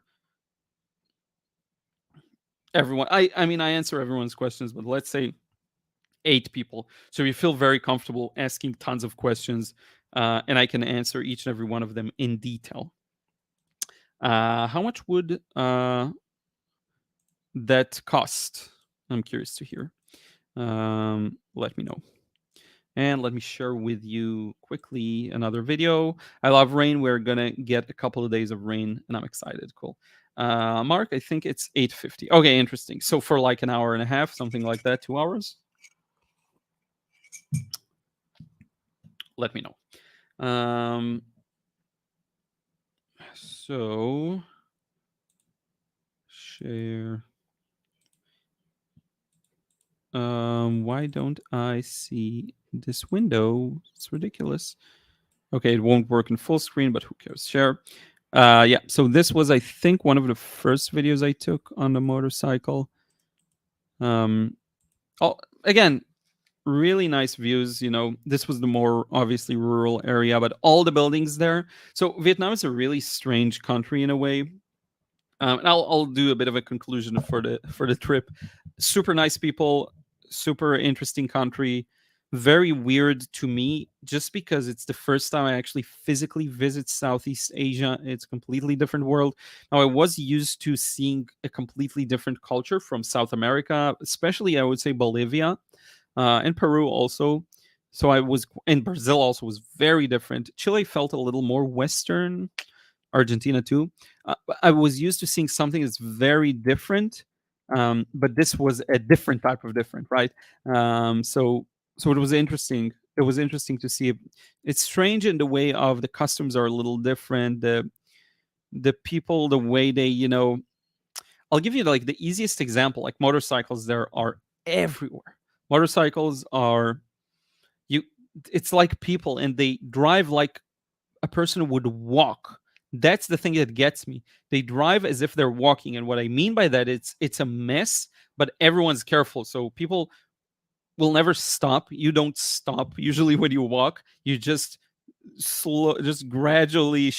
everyone. I mean I answer everyone's questions, but let's say 8 people. So you feel very comfortable asking tons of questions, and I can answer each and every one of them in detail. How much would that cost? I'm curious to hear. Let me know. And let me share with you quickly another video. I love rain. We're gonna get a couple of days of rain, and I'm excited. Cool. Mark, I think it's 8:50. Okay, interesting. So for like an hour and a half, something like that, 2 hours. Let me know. So share. Why don't I see this window? It's ridiculous. Okay, it won't work in full screen, but who cares? Share. Yeah, so this was, I think, one of the first videos I took on the motorcycle. Oh, again, really nice views. You know, this was the more obviously rural area, but all the buildings there. So Vietnam is a really strange country in a way. And I'll do a bit of a conclusion for the trip. Super nice people, super interesting country. Very weird to me, just because it's the first time I actually physically visit Southeast Asia. It's a completely different world. Now I was used to seeing a completely different culture from South America, especially I would say Bolivia, and Peru also. So I was in Brazil also was very different. Chile felt a little more Western, Argentina too. I was used to seeing something that's very different, but this was a different type of different, right? So it was interesting. It was interesting to see. It's strange in the way of the customs are a little different. The people, the way they, I'll give you like the easiest example. Like motorcycles, there are everywhere. Motorcycles are you. It's like people, and they drive like a person would walk. That's the thing that gets me. They drive as if they're walking, and what I mean by that, it's a mess, but everyone's careful. So people will never stop. You don't stop. Usually, when you walk, you just slow, just gradually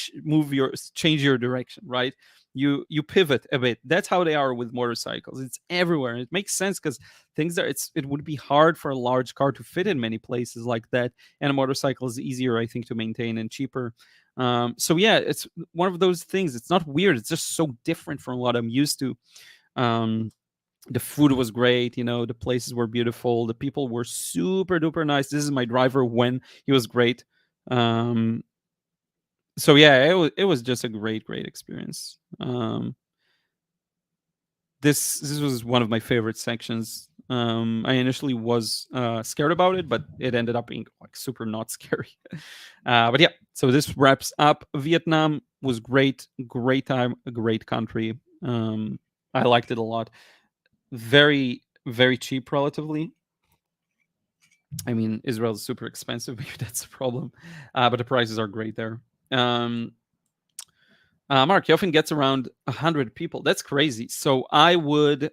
change your direction, right? You pivot a bit. That's how they are with motorcycles. It's everywhere. It makes sense because things are it would be hard for a large car to fit in many places like that, and a motorcycle is easier, I think, to maintain and cheaper. So yeah, it's one of those things. It's not weird. It's just so different from what I'm used to. Um, the food was great. The places were beautiful. The people were super duper nice. This is my driver when he was great. Um, so yeah, it was just a great experience. This was one of my favorite sections. I initially was scared about it, but it ended up being like super not scary. But yeah, so this wraps up. Vietnam was great time, a great country. I liked it a lot. Very cheap relatively. I mean, Israel is super expensive. Maybe that's the problem, but the prices are great there. Mark, he often gets around 100 people. That's crazy. So I would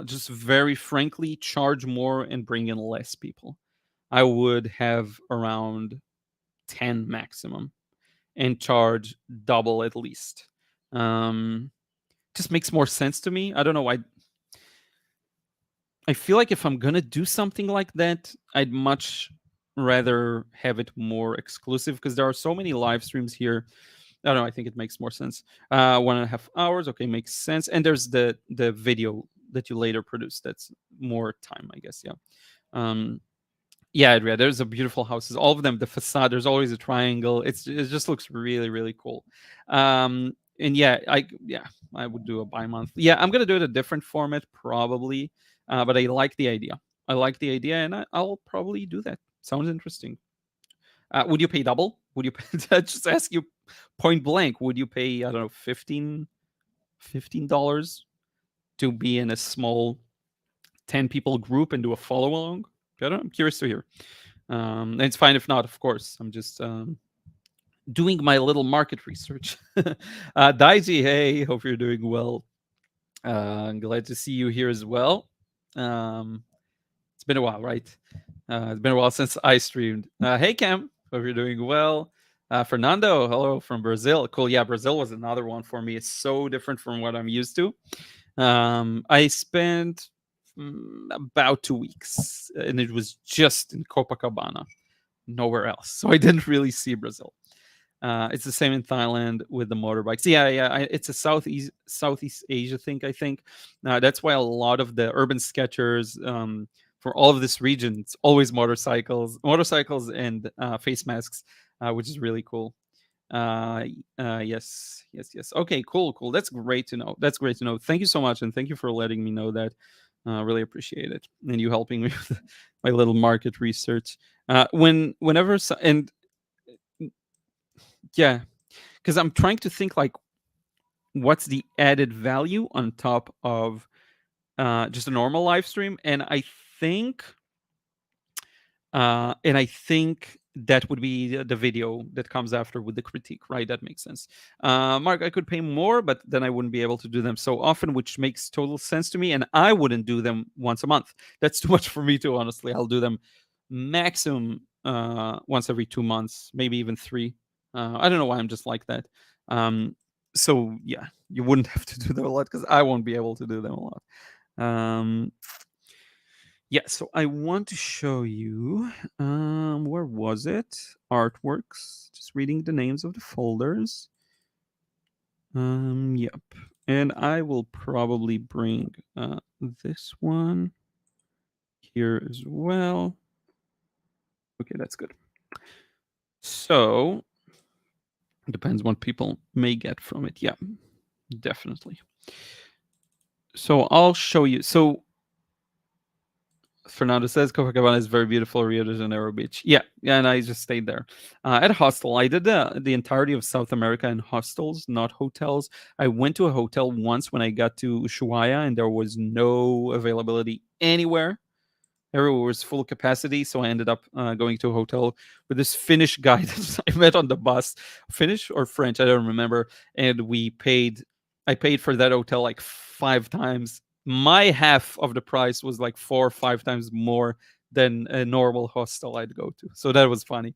just very frankly charge more and bring in less people. I would have around 10 maximum and charge double at least. Just makes more sense to me. I don't know why. I feel like if I'm gonna do something like that, I'd much rather have it more exclusive because there are so many live streams here. I don't know. I think it makes more sense. 1.5 hours. Okay, makes sense. And there's the video that you later produce. That's more time, I guess. Yeah. Yeah, Adria, there's a beautiful houses. All of them, the facade, there's always a triangle. It just looks really, really cool. And yeah, I would do a bi-month. Yeah, I'm gonna do it a different format probably, but I like the idea. I like the idea, and I'll probably do that. Sounds interesting. Would you pay double? Would you pay, just ask you point blank? Would you pay, I don't know, $15 to be in a small 10 people group and do a follow along? I don't know. I'm curious to hear. And it's fine if not, of course. I'm just doing my little market research. Daiji, hey, hope you're doing well. I'm glad to see you here as well. It's been a while, right? It's been a while since I streamed. Hey, Cam, hope you're doing well. Fernando, hello from Brazil. Cool. Yeah, Brazil was another one for me. It's so different from what I'm used to. I spent about 2 weeks, and it was just in Copacabana, nowhere else. So I didn't really see Brazil. It's the same in Thailand with the motorbikes. Yeah. It's a Southeast Asia thing, I think. That's why a lot of the urban sketchers for all of this region, it's always motorcycles and face masks, which is really cool. Yes. Okay, cool. That's great to know. Thank you so much, and thank you for letting me know that. Really appreciate it, and you helping me with my little market research. Whenever and yeah, because I'm trying to think like what's the added value on top of just a normal live stream, and I think that would be the video that comes after with the critique, right? That makes sense. Mark, I could pay more, but then I wouldn't be able to do them so often, which makes total sense to me. And I wouldn't do them once a month. That's too much for me too, honestly. I'll do them maximum once every 2 months, maybe even 3. I don't know why I'm just like that. So yeah, you wouldn't have to do them a lot because I won't be able to do them a lot. Yeah, so I want to show you, where was it? Artworks. Just reading the names of the folders. Yep. And I will probably bring this one here as well. Okay, that's good. So, depends what people may get from it. Yeah, definitely. So I'll show you. So Fernando says Copacabana is very beautiful, Rio de Janeiro beach. Yeah, and I just stayed there at a hostel. I did the entirety of South America in hostels, not hotels. I went to a hotel once when I got to Ushuaia, and there was no availability anywhere. Everywhere was full capacity, so I ended up going to a hotel with this Finnish guy that I met on the bus. Finnish or French, I don't remember. And I paid for that hotel like 5 times. My half of the price was like 4 or 5 times more than a normal hostel I'd go to. So that was funny.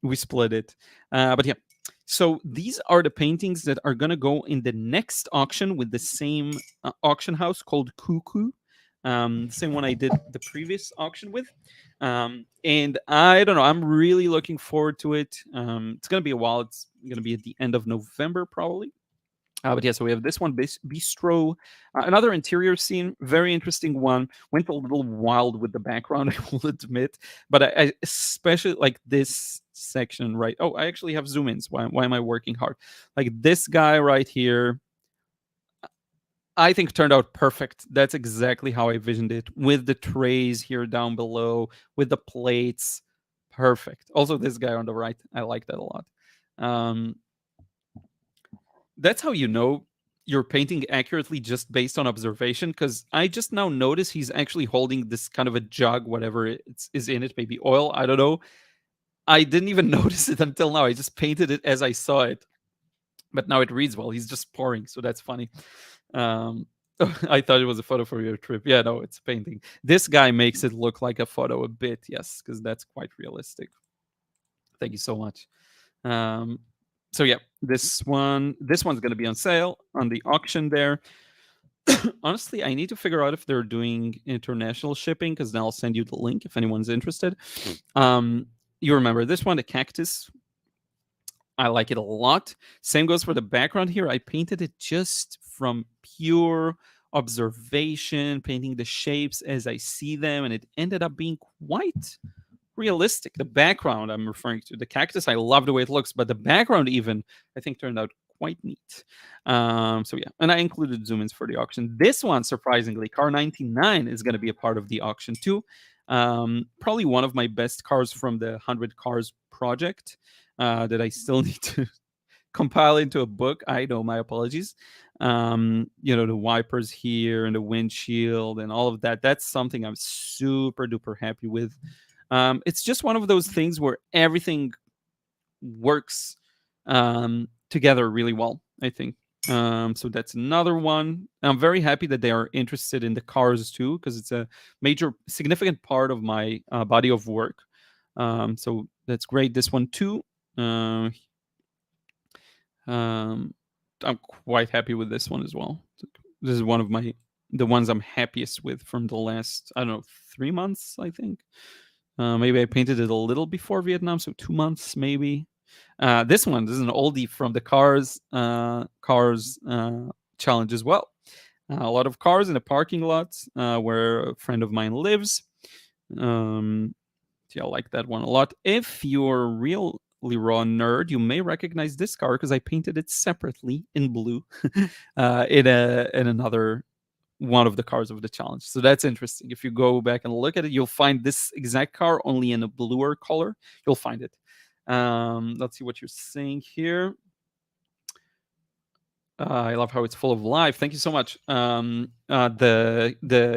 We split it. But yeah, so these are the paintings that are going to go in the next auction with the same auction house called Cuckoo. Same one I did the previous auction with. And I don't know, I'm really looking forward to it. It's going to be a while. It's going to be at the end of November, probably. But yeah, so we have this one, Bistro, another interior scene, very interesting one. Went a little wild with the background, I will admit, but I especially like this section, right? Oh, I actually have zoom ins. Why am I working hard? Like this guy right here, I think turned out perfect. That's exactly how I visioned it, with the trays here down below, with the plates. Perfect. Also, this guy on the right, I like that a lot. That's how you know you're painting accurately just based on observation, because I just now notice he's actually holding this kind of a jug, whatever is in it, maybe oil, I don't know. I didn't even notice it until now. I just painted it as I saw it, but now it reads well. He's just pouring, so that's funny. I thought it was a photo for your trip. Yeah, no, it's a painting. This guy makes it look like a photo a bit, yes, because that's quite realistic. Thank you so much. So yeah, this one's going to be on sale on the auction there. Honestly, I need to figure out if they're doing international shipping, because then I'll send you the link if anyone's interested. You remember this one, the cactus. I like it a lot. Same goes for the background here. I painted it just from pure observation, painting the shapes as I see them, and it ended up being quite realistic. The background I'm referring to, the cactus, I love the way it looks, but the background even I think turned out quite neat. So yeah, and I included zoom ins for the auction. This one, surprisingly, car 99 is going to be a part of the auction too. Probably one of my best cars from the 100 cars project that I still need to compile into a book. I know, my apologies. The wipers here and the windshield and all of that. That's something I'm super duper happy with. It's just one of those things where everything works together really well, I think. So that's another one. I'm very happy that they are interested in the cars too, because it's a major, significant part of my body of work. So that's great. This one too. Uh, um, I'm quite happy with this one as well. This is one of the ones I'm happiest with from the last, I don't know, 3 months, I think. Maybe I painted it a little before Vietnam, so 2 months maybe. This is an oldie from the cars challenge as well. A lot of cars in a parking lot where a friend of mine lives. Yeah, I like that one a lot. If you're a real Liron nerd, you may recognize this car because I painted it separately in blue in another one of the cars of the challenge. So that's interesting. If you go back and look at it, you'll find this exact car only in a bluer color. You'll find it. Let's see what you're saying here. I love how it's full of life. Thank you so much. The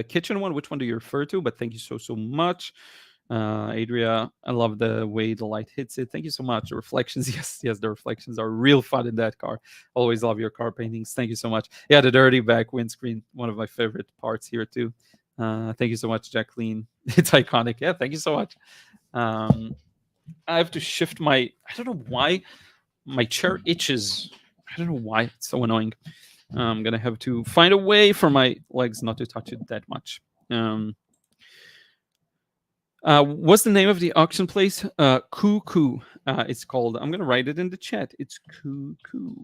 kitchen one, which one do you refer to? But thank you so much. Adria, I love the way the light hits it. Thank you so much. The reflections, yes, the reflections are real fun in that car. Always love your car paintings. Thank you so much. Yeah, the dirty back windscreen, one of my favorite parts here too. Thank you so much, Jacqueline. It's iconic. Yeah, thank you so much. I have to shift I don't know why my chair itches. I don't know why. It's so annoying. I'm gonna have to find a way for my legs not to touch it that much. What's the name of the auction place? Cuckoo. It's called. I'm gonna write it in the chat. It's Cuckoo.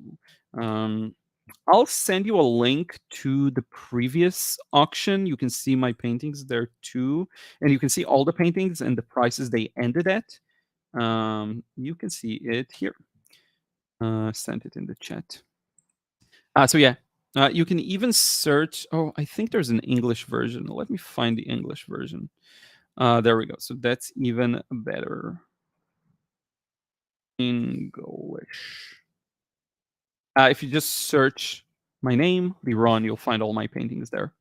I'll send you a link to the previous auction. You can see my paintings there too, and you can see all the paintings and the prices they ended at. You can see it here. Send it in the chat. So yeah, you can even search. Oh, I think there's an English version. Let me find the English version. There we go. So that's even better. English. If you just search my name, Liron, you'll find all my paintings there.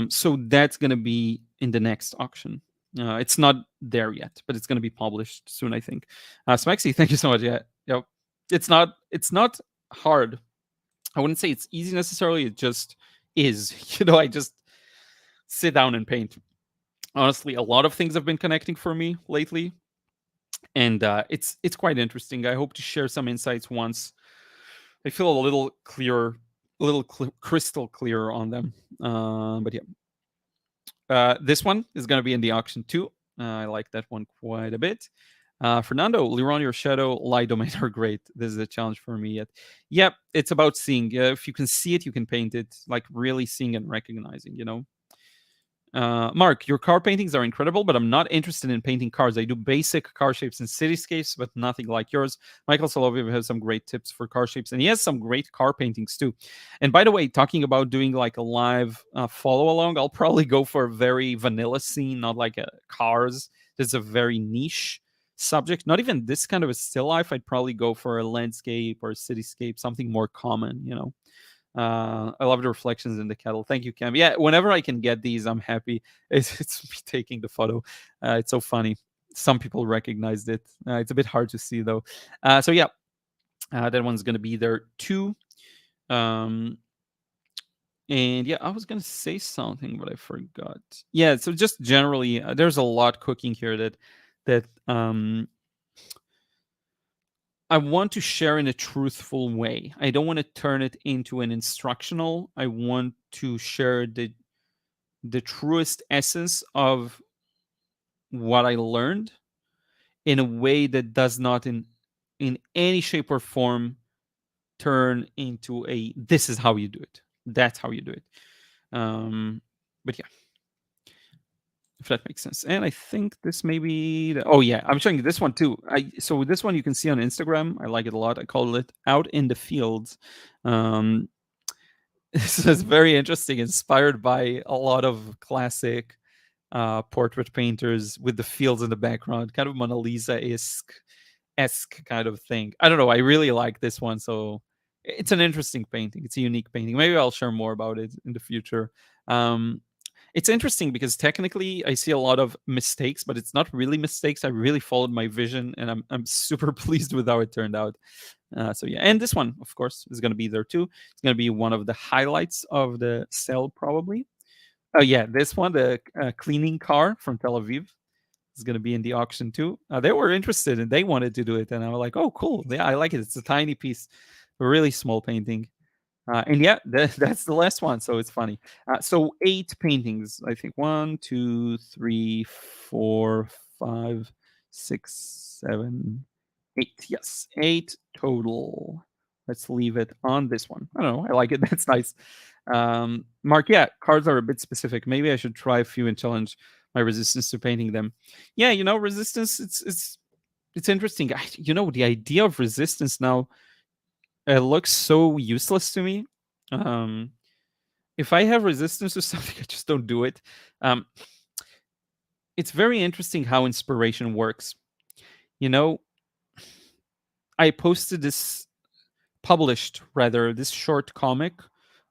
So that's going to be in the next auction. It's not there yet, but it's going to be published soon, I think. Smexy, thank you so much. Yeah, yep. It's not hard. I wouldn't say it's easy necessarily. It just is. I just sit down and paint. Honestly, a lot of things have been connecting for me lately, and it's quite interesting. I hope to share some insights once I feel a little clearer, crystal clearer on them. But yeah, this one is going to be in the auction too. I like that one quite a bit. Fernando, Liron, your shadow light domain are great. This is a challenge for me yet. Yep, it's about seeing. If you can see it, you can paint it. Like really seeing and recognizing. Mark, your car paintings are incredible, but I'm not interested in painting cars. I do basic car shapes and cityscapes, but nothing like yours. Michael Soloviev has some great tips for car shapes, and he has some great car paintings too. And by the way, talking about doing like a live follow along, I'll probably go for a very vanilla scene, not like a cars. There's a very niche subject. Not even this kind of a still life. I'd probably go for a landscape or a cityscape, something more common. I love the reflections in the kettle. Thank you, Cam. Yeah, whenever I can get these, I'm happy. It's me taking the photo. It's so funny. Some people recognized it. It's a bit hard to see though. So yeah, that one's gonna be there too. And yeah, I was gonna say something, but I forgot. Yeah, so just generally, there's a lot cooking here that I want to share in a truthful way. I don't want to turn it into an instructional. I want to share the truest essence of what I learned in a way that does not in any shape or form turn into a this is how you do it. That's how you do it. Um, but yeah, if that makes sense. And I think this may be oh yeah, I'm showing you this one too. So this one you can see on Instagram. I like it a lot. I call it Out in the Fields. Um, this is very interesting, inspired by a lot of classic portrait painters with the fields in the background, kind of Mona Lisa esque kind of thing. I don't know. I really like this one, so it's an interesting painting. It's a unique painting. Maybe I'll share more about it in the future. Um, it's interesting because technically I see a lot of mistakes, but it's not really mistakes. I really followed my vision, and I'm super pleased with how it turned out. So yeah, and this one, of course, is going to be there too. It's going to be one of the highlights of the sale, probably. Oh yeah, this one, the cleaning car from Tel Aviv, is going to be in the auction too. They were interested and they wanted to do it, and I was like, "Oh, cool! Yeah, I like it. It's a tiny piece, a really small painting." And yeah, that's the last one, so it's funny. So 8 paintings, I think. 1, 2, 3, 4, 5, 6, 7, 8. Yes, 8 total. Let's leave it on this one. I don't know. I like it. That's nice. Mark, yeah, cards are a bit specific. Maybe I should try a few and challenge my resistance to painting them. Yeah, resistance. It's interesting. The idea of resistance now, it looks so useless to me. Um, if I have resistance to something, I just don't do it. Um, it's very interesting how inspiration works. You know, I posted published rather, this short comic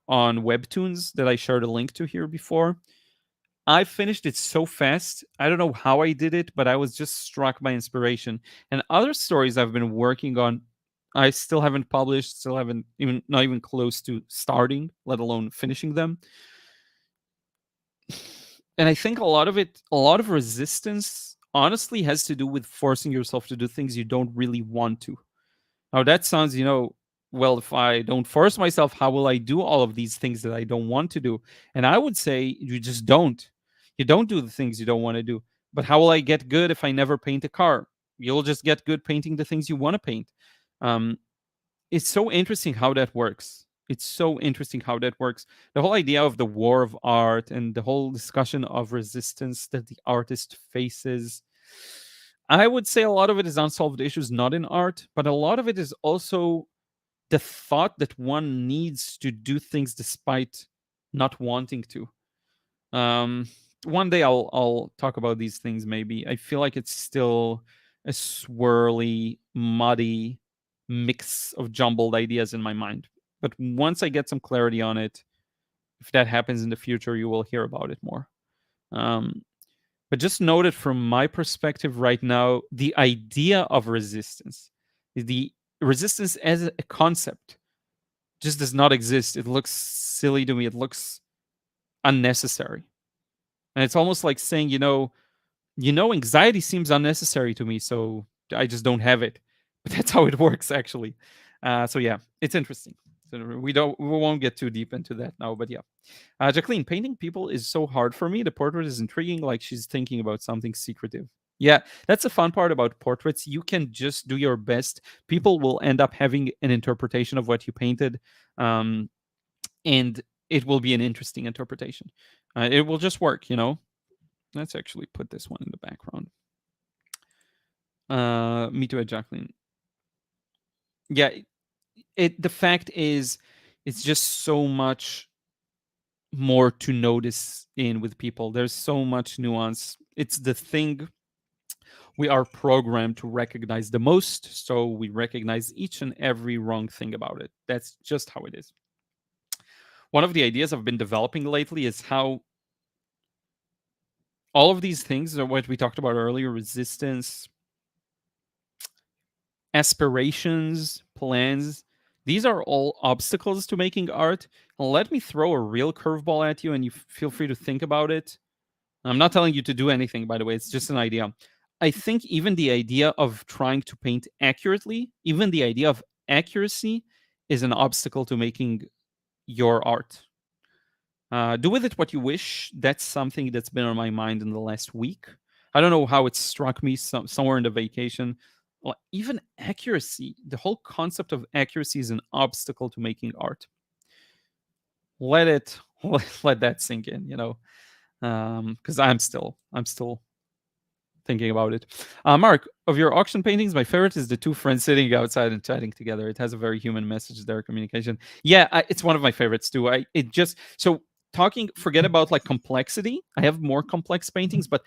on Webtoons that I shared a link to here before. I finished it so fast. I don't know how I did it, but I was just struck by inspiration. And other stories I've been working on, I still haven't published, still haven't even not even close to starting, let alone finishing them. And I think a lot of resistance honestly has to do with forcing yourself to do things you don't really want to. Now that sounds, well, if I don't force myself, how will I do all of these things that I don't want to do? And I would say you just don't. You don't do the things you don't want to do. But how will I get good if I never paint a car? You'll just get good painting the things you want to paint. Um, it's so interesting how that works. It's so interesting how that works. The whole idea of the war of art and the whole discussion of resistance that the artist faces. I would say a lot of it is unsolved issues, not in art, but a lot of it is also the thought that one needs to do things despite not wanting to. Um, One day I'll talk about these things. Maybe I feel like it's still a swirly, muddy mix of jumbled ideas in my mind. But once I get some clarity on it, if that happens in the future, you will hear about it more. Um, but just note it from my perspective right now, the idea of the resistance as a concept just does not exist. It looks silly to me. It looks unnecessary. And it's almost like saying, anxiety seems unnecessary to me, so I just don't have it. But that's how it works, actually. So yeah, it's interesting. So we won't get too deep into that now, but yeah. Jacqueline, painting people is so hard for me. The portrait is intriguing, like she's thinking about something secretive. Yeah, that's the fun part about portraits. You can just do your best. People will end up having an interpretation of what you painted, um, and it will be an interesting interpretation. It will just work. Let's actually put this one in the background. Me too, Jacqueline. Yeah, the fact is, it's just so much more to notice in with people. There's so much nuance. It's the thing we are programmed to recognize the most, so we recognize each and every wrong thing about it. That's just how it is. One of the ideas I've been developing lately is how all of these things are what we talked about earlier: resistance, aspirations, plans. These are all obstacles to making art. Let me throw a real curveball at you, and you feel free to think about it. I'm not telling you to do anything, by the way, it's just an idea. I think even the idea of trying to paint accurately, even the idea of accuracy, is an obstacle to making your art. Do with it what you wish. That's something that's been on my mind in the last week. I don't know how it struck me somewhere in the vacation. Well, even accuracy, the whole concept of accuracy is an obstacle to making art. let it let that sink in, because I'm still thinking about it. Mark, of your auction paintings, my favorite is the two friends sitting outside and chatting together. It has a very human message there, communication. Yeah, it's one of my favorites too. It just so talking. Forget about like complexity. I have more complex paintings, but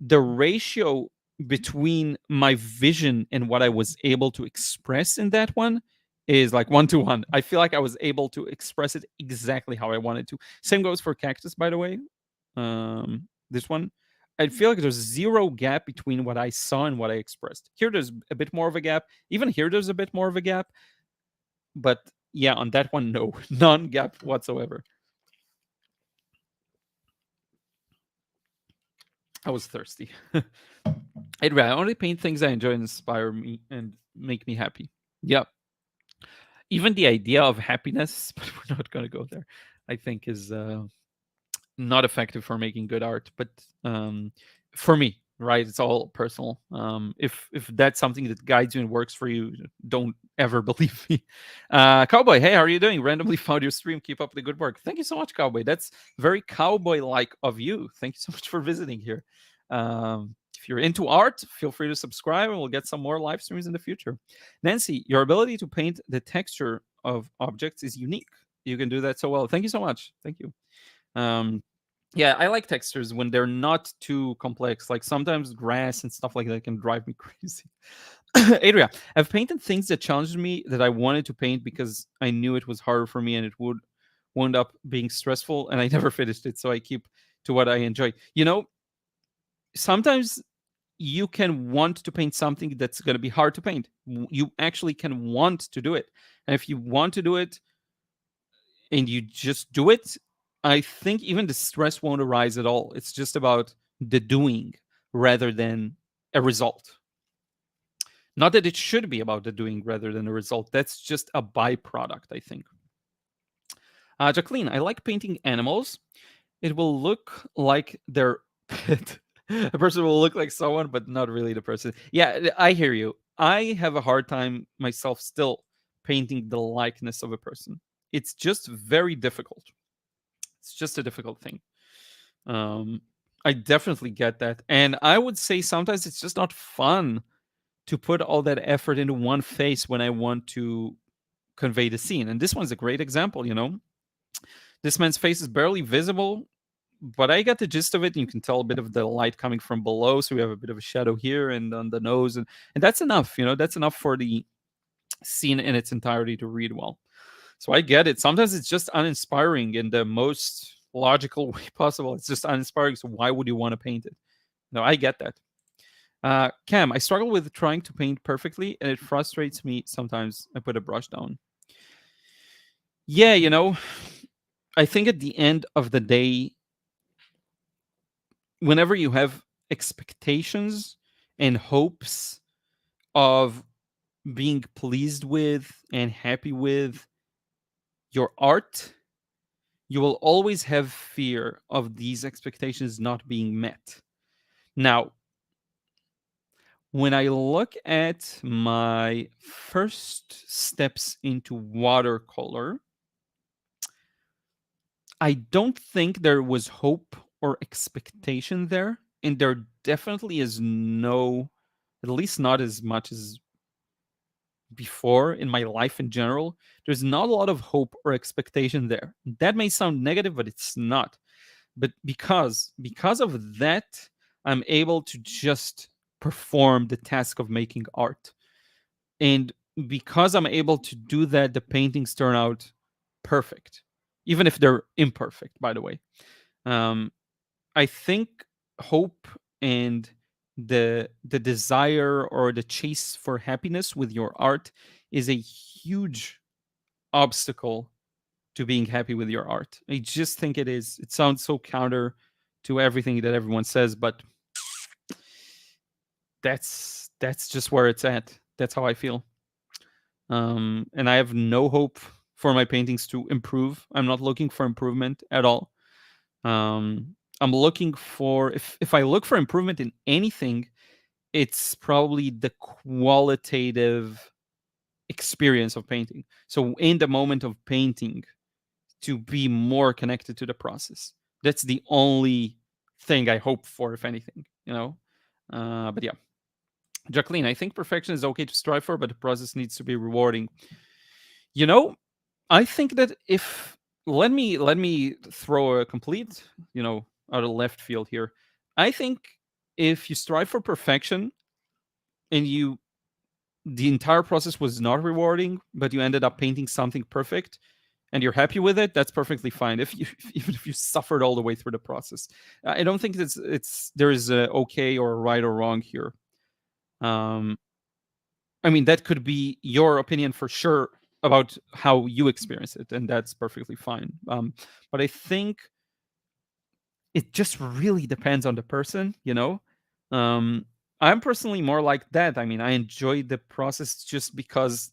the ratio between my vision and what I was able to express in that one is like 1 to 1. I feel like I was able to express it exactly how I wanted to. Same goes for cactus, by the way. This one, I feel like there's zero gap between what I saw and what I expressed. Here, there's a bit more of a gap. Even here, there's a bit more of a gap. But yeah, on that one, no, none gap whatsoever. I was thirsty. Anyway, I only paint things I enjoy and inspire me and make me happy. Yep. Even the idea of happiness, but we're not going to go there, I think is not effective for making good art. But for me, right, it's all personal. If that's something that guides you and works for you, don't ever believe me. Cowboy, hey, how are you doing? Randomly found your stream. Keep up the good work. Thank you so much, Cowboy. That's very cowboy-like of you. Thank you so much for visiting here. If you're into art, feel free to subscribe and we'll get some more live streams in the future. Nancy, your ability to paint the texture of objects is unique. You can do that so well. Thank you so much. Thank you. Yeah, I like textures when they're not too complex. Like sometimes grass and stuff like that can drive me crazy. Adria, I've painted things that challenged me that I wanted to paint because I knew it was harder for me and it would wound up being stressful, and I never finished it. So I keep to what I enjoy. Sometimes you can want to paint something that's going to be hard to paint. You actually can want to do it. And if you want to do it and you just do it, I think even the stress won't arise at all. It's just about the doing rather than a result. Not that it should be about the doing rather than a result. That's just a byproduct, I think. Jacqueline, I like painting animals. It will look like their pet. A person will look like someone, but not really the person. Yeah, I hear you. I have a hard time myself still painting the likeness of a person. It's just very difficult. It's just a difficult thing. I definitely get that. And I would say sometimes it's just not fun to put all that effort into one face when I want to convey the scene. And this one's a great example. This man's face is barely visible, but I got the gist of it. And you can tell a bit of the light coming from below. So we have a bit of a shadow here and on the nose. And that's enough. That's enough for the scene in its entirety to read well. So I get it. Sometimes it's just uninspiring in the most logical way possible. It's just uninspiring. So why would you want to paint it? No, I get that. Cam, I struggle with trying to paint perfectly, and it frustrates me sometimes. I put a brush down. Yeah, I think at the end of the day, whenever you have expectations and hopes of being pleased with and happy with your art, you will always have fear of these expectations not being met. Now, when I look at my first steps into watercolor, I don't think there was hope or expectation there. And there definitely is no, at least not as much as before in my life in general. There's not a lot of hope or expectation there. That may sound negative, but it's not. But because of that, I'm able to just perform the task of making art. And because I'm able to do that, the paintings turn out perfect, even if they're imperfect, by the way. I think hope and the desire or the chase for happiness with your art is a huge obstacle to being happy with your art. I just think it is. It sounds so counter to everything that everyone says, but that's just where it's at. That's how I feel. And I have no hope for my paintings to improve. I'm not looking for improvement at all. I'm looking for, if I look for improvement in anything, it's probably the qualitative experience of painting. So in the moment of painting, to be more connected to the process. That's the only thing I hope for, if anything, you know. But yeah, Jacqueline, I think perfection is okay to strive for, but the process needs to be rewarding. You know, I think that if let me throw a complete, out of left field here. I think if you strive for perfection and the entire process was not rewarding, but you ended up painting something perfect and you're happy with it, that's perfectly fine. If you even if you suffered all the way through the process, I don't think it's there is a okay or right or wrong here. Um, I mean, that could be your opinion for sure about how you experience it, and that's perfectly fine. But I think it just really depends on the person, you know. Um, I'm personally more like that. I mean, I enjoy the process just because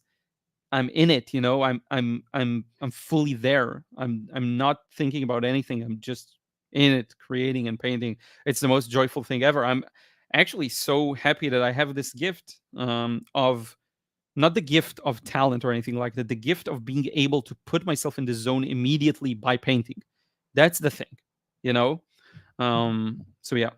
I'm in it, you know. I'm fully there. I'm not thinking about anything. I'm just in it, creating and painting. It's the most joyful thing ever. I'm actually so happy that I have this gift of not the gift of talent or anything like that, the gift of being able to put myself in the zone immediately by painting. That's the thing, you know? So yeah.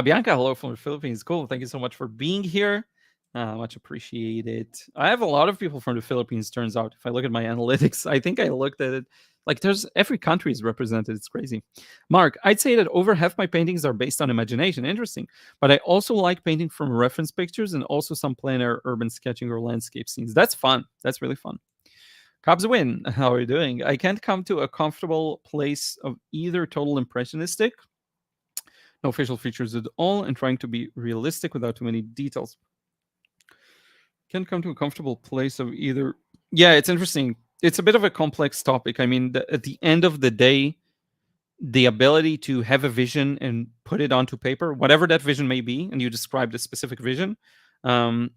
Bianca, hello from the Philippines. Cool. Thank you so much for being here. Much appreciated. I have a lot of people from the Philippines, turns out. If I look at my analytics, I think I looked at it. Like there's every country is represented. It's crazy. Mark, I'd say that over half my paintings are based on imagination. Interesting. But I also like painting from reference pictures and also some plein air urban sketching or landscape scenes. That's fun. That's really fun. Cubs win. How are you doing? I can't come to a comfortable place of either total impressionistic, no facial features at all, and trying to be realistic without too many details. Can't come to a comfortable place of either. Yeah, it's interesting. It's a bit of a complex topic. I mean, at the end of the day, the ability to have a vision and put it onto paper, whatever that vision may be, and you described a specific vision, um,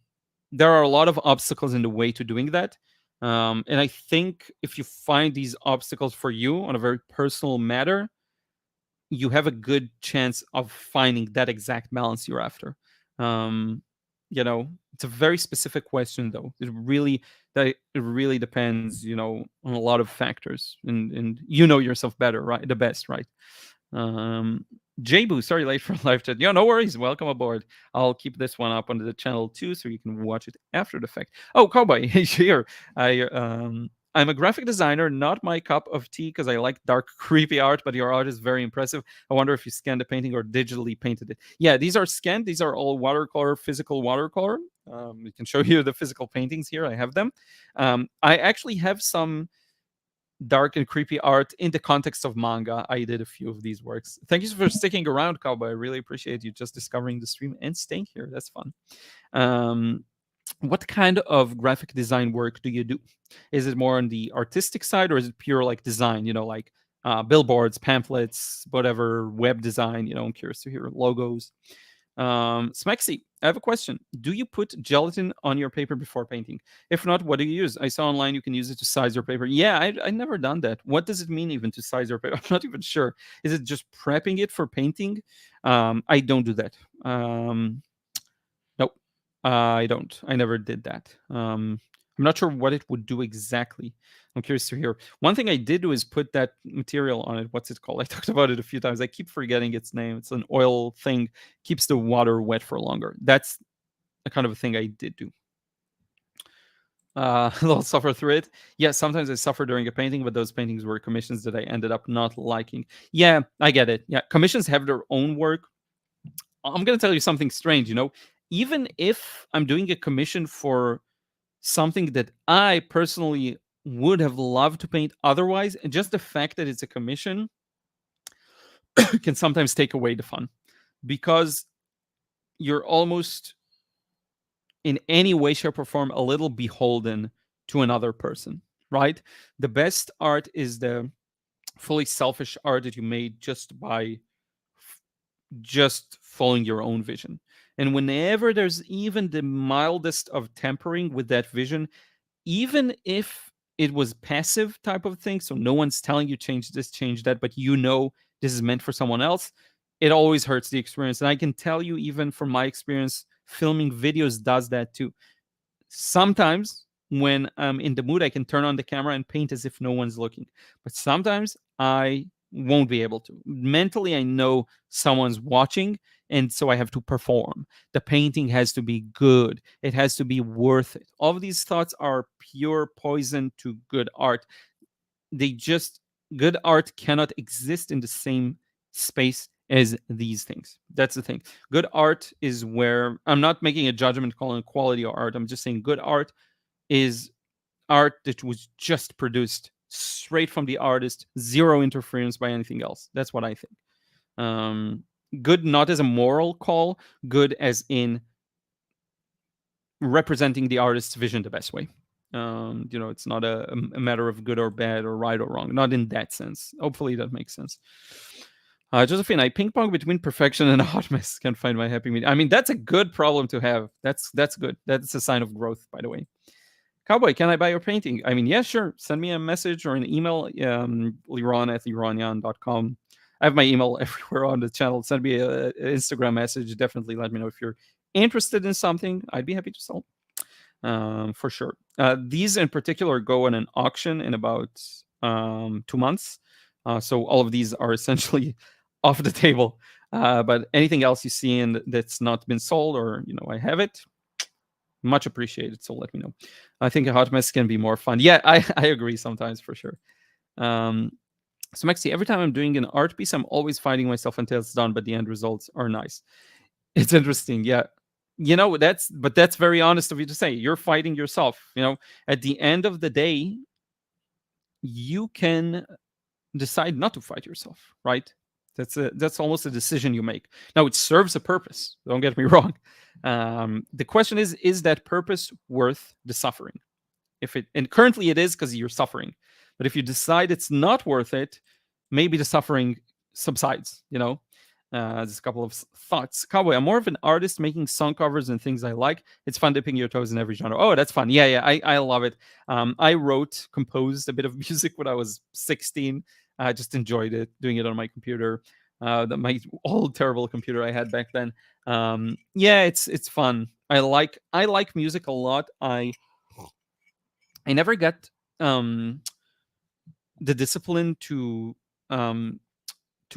there are a lot of obstacles in the way to doing that. And I think if you find these obstacles for you on a very personal matter, you have a good chance of finding that exact balance you're after. Um, it's a very specific question, though. It really depends, on a lot of factors, and you know yourself better, right? The best, right? Um, Jbu, sorry late for live chat. Yeah, no worries. Welcome aboard. I'll keep this one up on the channel too, so you can watch it after the fact. Oh, Cowboy, here. I'm a graphic designer, not my cup of tea because I like dark, creepy art, but your art is very impressive. I wonder if you scanned the painting or digitally painted it. Yeah, these are scanned. These are all watercolor, physical watercolor. We can show you the physical paintings here. I have them. I actually have some dark and creepy art in the context of manga. I did a few of these works. Thank you for sticking around, Cowboy. I really appreciate you just discovering the stream and staying here. That's fun. What kind of graphic design work do you do? Is it more on the artistic side or is it pure like design, like billboards, pamphlets, whatever, web design? I'm curious to hear logos. Smexy, I have a question. Do you put gelatin on your paper before painting? If not, what do you use? I saw online you can use it to size your paper. Yeah, I never done that. What does it mean even to size your paper? I'm not even sure. Is it just prepping it for painting? I don't do that. Nope, I don't. I never did that. I'm not sure what it would do exactly. I'm curious to hear. One thing I did do is put that material on it. What's it called? I talked about it a few times. I keep forgetting its name. It's an oil thing, keeps the water wet for longer. That's a kind of a thing I did do. A little suffer through it. Yeah, sometimes I suffer during a painting, but those paintings were commissions that I ended up not liking. Yeah, I get it. Yeah, commissions have their own work. I'm going to tell you something strange, even if I'm doing a commission for something that I personally would have loved to paint otherwise, and just the fact that it's a commission can sometimes take away the fun, because you're almost in any way, shape, or form a little beholden to another person, right? The best art is the fully selfish art that you made just by just following your own vision. And whenever there's even the mildest of tempering with that vision, even if it was passive type of thing, so no one's telling you change this, change that, but this is meant for someone else, it always hurts the experience. And I can tell you, even from my experience, filming videos does that too. Sometimes, when I'm in the mood, I can turn on the camera and paint as if no one's looking. But sometimes I won't be able to. Mentally, I know someone's watching, and so I have to perform. The painting has to be good. It has to be worth it. All of these thoughts are pure poison to good art. They just Good art cannot exist in the same space as these things. That's the thing. Good art is where I'm not making a judgment call on quality of art. I'm just saying good art is art that was just produced straight from the artist, zero interference by anything else. That's what I think. Um, Good not as a moral call, good as in representing the artist's vision the best way. It's not a matter of good or bad or right or wrong. Not in that sense. Hopefully that makes sense. Josephine, I ping pong between perfection and a hot mess. Can't find my happy medium. I mean, that's a good problem to have. That's good. That's a sign of growth, by the way. Cowboy, can I buy your painting? I mean, yeah, sure. Send me a message or an email. Liron@lironyan.com. I have my email everywhere on the channel. Send me an Instagram message. Definitely let me know if you're interested in something. I'd be happy to sell for sure. These in particular go on an auction in about 2 months. So all of these are essentially off the table. But anything else you see and that's not been sold or, I have it, much appreciated. So let me know. I think a hot mess can be more fun. Yeah, I agree sometimes for sure. So Maxi, every time I'm doing an art piece, I'm always fighting myself until it's done, but the end results are nice. It's interesting. Yeah. That's very honest of you to say. You're fighting yourself. At the end of the day, you can decide not to fight yourself, right? That's almost a decision you make. Now it serves a purpose. Don't get me wrong. The question is that purpose worth the suffering? And currently it is because you're suffering. But if you decide it's not worth it, maybe the suffering subsides. Just a couple of thoughts. Cowboy, I'm more of an artist making song covers and things I like. It's fun dipping your toes in every genre. Oh, that's fun. Yeah, I love it. I composed a bit of music when I was 16. I just enjoyed it, doing it on my computer. My old terrible computer I had back then. Yeah, it's fun. I like music a lot. I never got the discipline to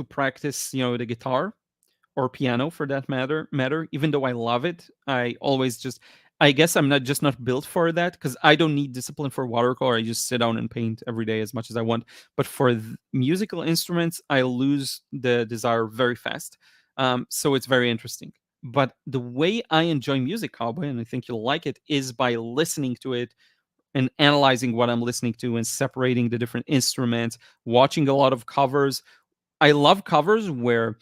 practice, the guitar or piano for that matter. Even though I love it, I guess I'm not built for that because I don't need discipline for watercolor. I just sit down and paint every day as much as I want. But for musical instruments, I lose the desire very fast. So it's very interesting. But the way I enjoy music, Cowboy, and I think you'll like it, is by listening to it and analyzing what I'm listening to and separating the different instruments, watching a lot of covers. I love covers where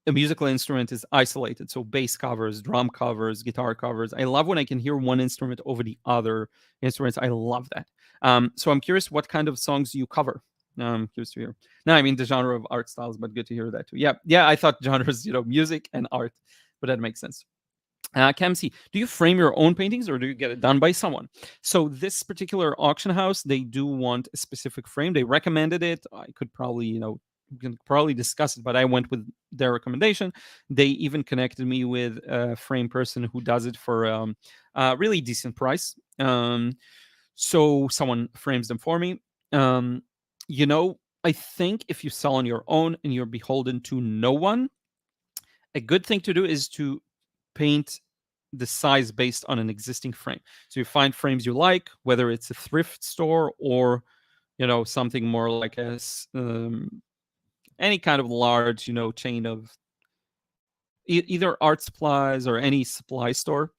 a musical instrument is isolated. So bass covers, drum covers, guitar covers. I love when I can hear one instrument over the other instruments. I love that. So I'm curious what kind of songs you cover. I'm curious to hear. No, I mean the genre of art styles, but good to hear that too. Yeah. I thought genres, music and art, but that makes sense. Camc, do you frame your own paintings or do you get it done by someone? So this particular auction house, they do want a specific frame. They recommended it. I could probably, we can probably discuss it, but I went with their recommendation. They even connected me with a frame person who does it for a really decent price. So someone frames them for me. I think if you sell on your own and you're beholden to no one, a good thing to do is to paint the size based on an existing frame. So you find frames you like, whether it's a thrift store or something more like any kind of large chain of either art supplies or any supply store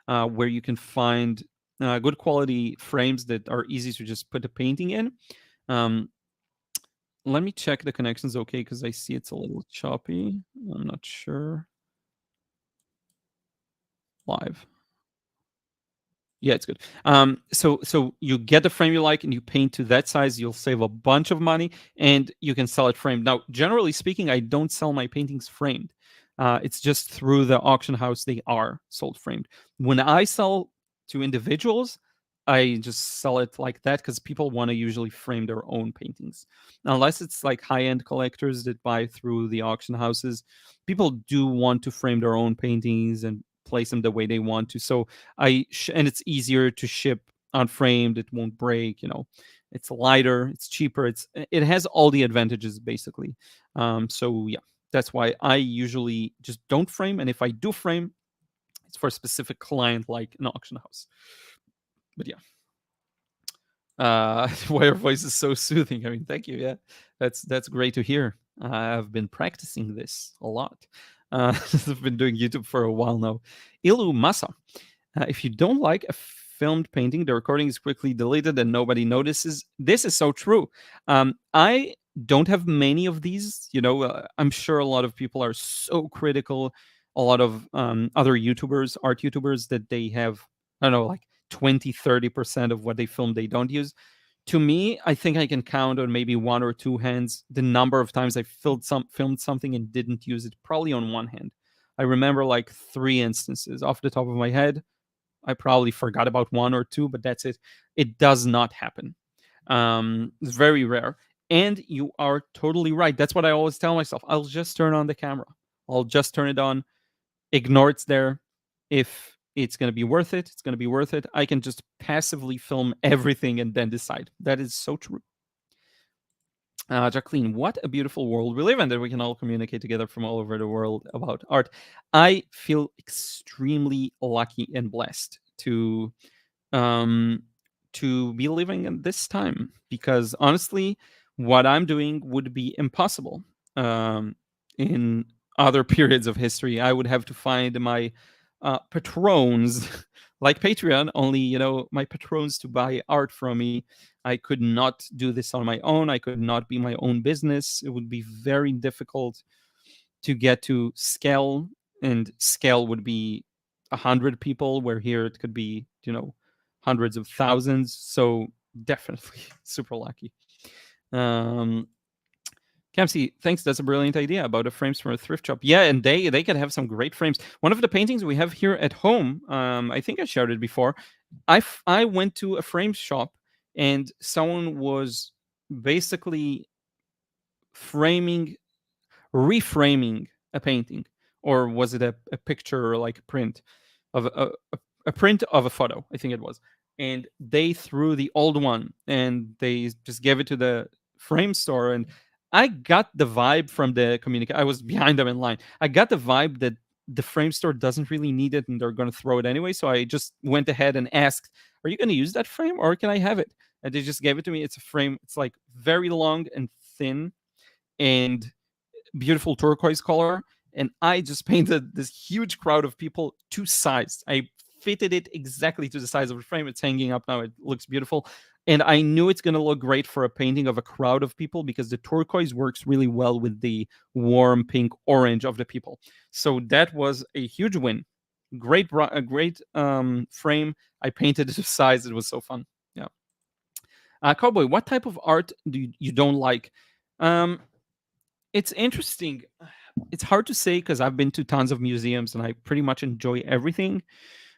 where you can find good quality frames that are easy to just put a painting in. Let me check the connection's okay because I see it's a little choppy. I'm not sure. Live. Yeah, it's good. So you get the frame you like and you paint to that size. You'll save a bunch of money and you can sell it framed. Now, generally speaking, I don't sell my paintings framed. It's just through the auction house they are sold framed. When I sell to individuals, I just sell it like that because people want to usually frame their own paintings. Unless it's like high-end collectors that buy through the auction houses, people do want to frame their own paintings and place them the way they want to. So and it's easier to ship unframed, it won't break, it's lighter, it's cheaper, it has all the advantages basically. So yeah, that's why I usually just don't frame, and if I do frame, it's for a specific client like an auction house. But yeah, why your voice is so soothing. I mean, thank you. Yeah, that's great to hear. I've been practicing this a lot. I've been doing YouTube for a while now. Ilu Masa. If you don't like a filmed painting, the recording is quickly deleted and nobody notices. This is so true. I don't have many of these. I'm sure a lot of people are so critical. A lot of other YouTubers, art YouTubers, that they have, I don't know, like 20-30% of what they film they don't use. To me, I think I can count on maybe one or two hands the number of times I filmed something and didn't use it, probably on one hand. I remember like 3 instances off the top of my head. I probably forgot about 1 or 2, but that's it. It does not happen. It's very rare. And you are totally right. That's what I always tell myself. I'll just turn on the camera. I'll just turn it on, ignore it's there. If it's going to be worth it, it's going to be worth it. I can just passively film everything and then decide. That is so true. Jacqueline, what a beautiful world we live in, that we can all communicate together from all over the world about art. I feel extremely lucky and blessed um, to be living in this time, because honestly, what I'm doing would be impossible in other periods of history. I would have to find my patrons like Patreon, only my patrons to buy art from me. I could not do this on my own. I could not be my own business. It would be very difficult to get to scale, and scale would be 100 people, where here it could be hundreds of thousands. So definitely super lucky. um Kamsi, thanks. That's a brilliant idea about the frames from a thrift shop. Yeah, and they could have some great frames. One of the paintings we have here at home, I think I shared it before. I went to a frame shop, and someone was basically framing reframing a painting, or was it a picture, or like a print of a print of a photo, I think it was. And they threw the old one and they just gave it to the frame store, and I got the vibe from the I was behind them in line. I got the vibe that the frame store doesn't really need it and they're going to throw it anyway. So I just went ahead and asked, are you going to use that frame, or can I have it? And they just gave it to me. It's a frame. It's like very long and thin and beautiful turquoise color. And I just painted this huge crowd of people to size. I fitted it exactly to the size of the frame. It's hanging up now. It looks beautiful. And I knew it's going to look great for a painting of a crowd of people, because the turquoise works really well with the warm pink orange of the people. So that was a huge win. A great frame. I painted it to size. It was so fun. Yeah. Cowboy, what type of art do you don't like? It's interesting. It's hard to say, because I've been to tons of museums and I pretty much enjoy everything.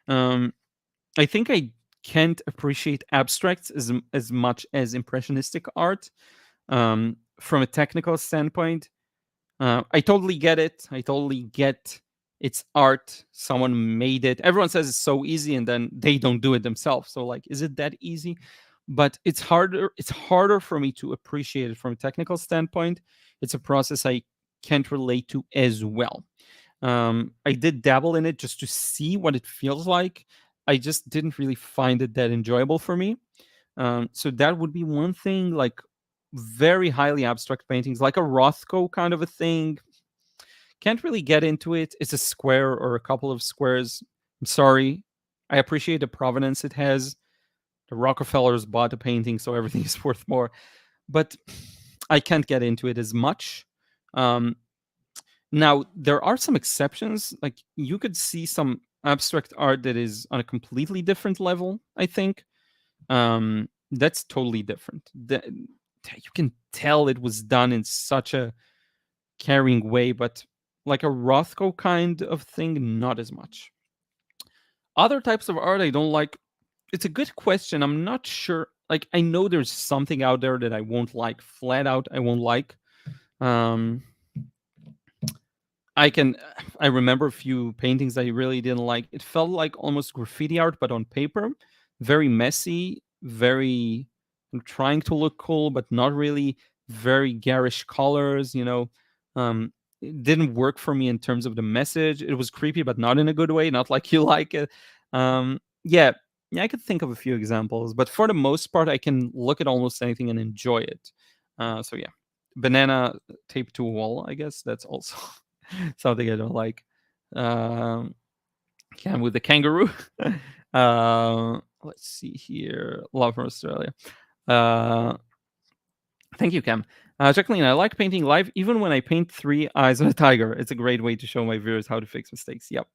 Um, I think I can't appreciate abstracts as much as impressionistic art. From a technical standpoint, I totally get it. I totally get it's art. Someone made it. Everyone says it's so easy, and then they don't do it themselves. So, like, is it that easy? But it's harder. It's harder for me to appreciate it from a technical standpoint. It's a process I can't relate to as well. I did dabble in it just to see what it feels like. I just didn't really find it that enjoyable for me. So that would be one thing. Like very highly abstract paintings, like a Rothko kind of a thing. Can't really get into it. It's a square or a couple of squares. I'm sorry. I appreciate the provenance it has. The Rockefellers bought the painting, so everything is worth more. But I can't get into it as much. Now, there are some exceptions. Like you could see some abstract art that is on a completely different level, I think. That's totally different. You can tell it was done in such a caring way, but like a Rothko kind of thing, not as much. Other types of art I don't like. It's a good question. I'm not sure. Like I know there's something out there that I won't like. Flat out, I won't like. Um, I remember a few paintings I really didn't like. It felt like almost graffiti art, but on paper. very messy, very trying to look cool, but not really, very garish colors, it didn't work for me in terms of the message. It was creepy, but not in a good way, not like you like it. Yeah, yeah, I could think of a few examples, but for the most part, I can look at almost anything and enjoy it. So yeah, banana taped to a wall, I guess that's also something I don't like. Um, Cam with the kangaroo. Let's see here. Love from Australia. Uh, Thank you, Cam. Jacqueline, I like painting live even when I paint three eyes on a tiger. It's a great way to show my viewers how to fix mistakes. Yep.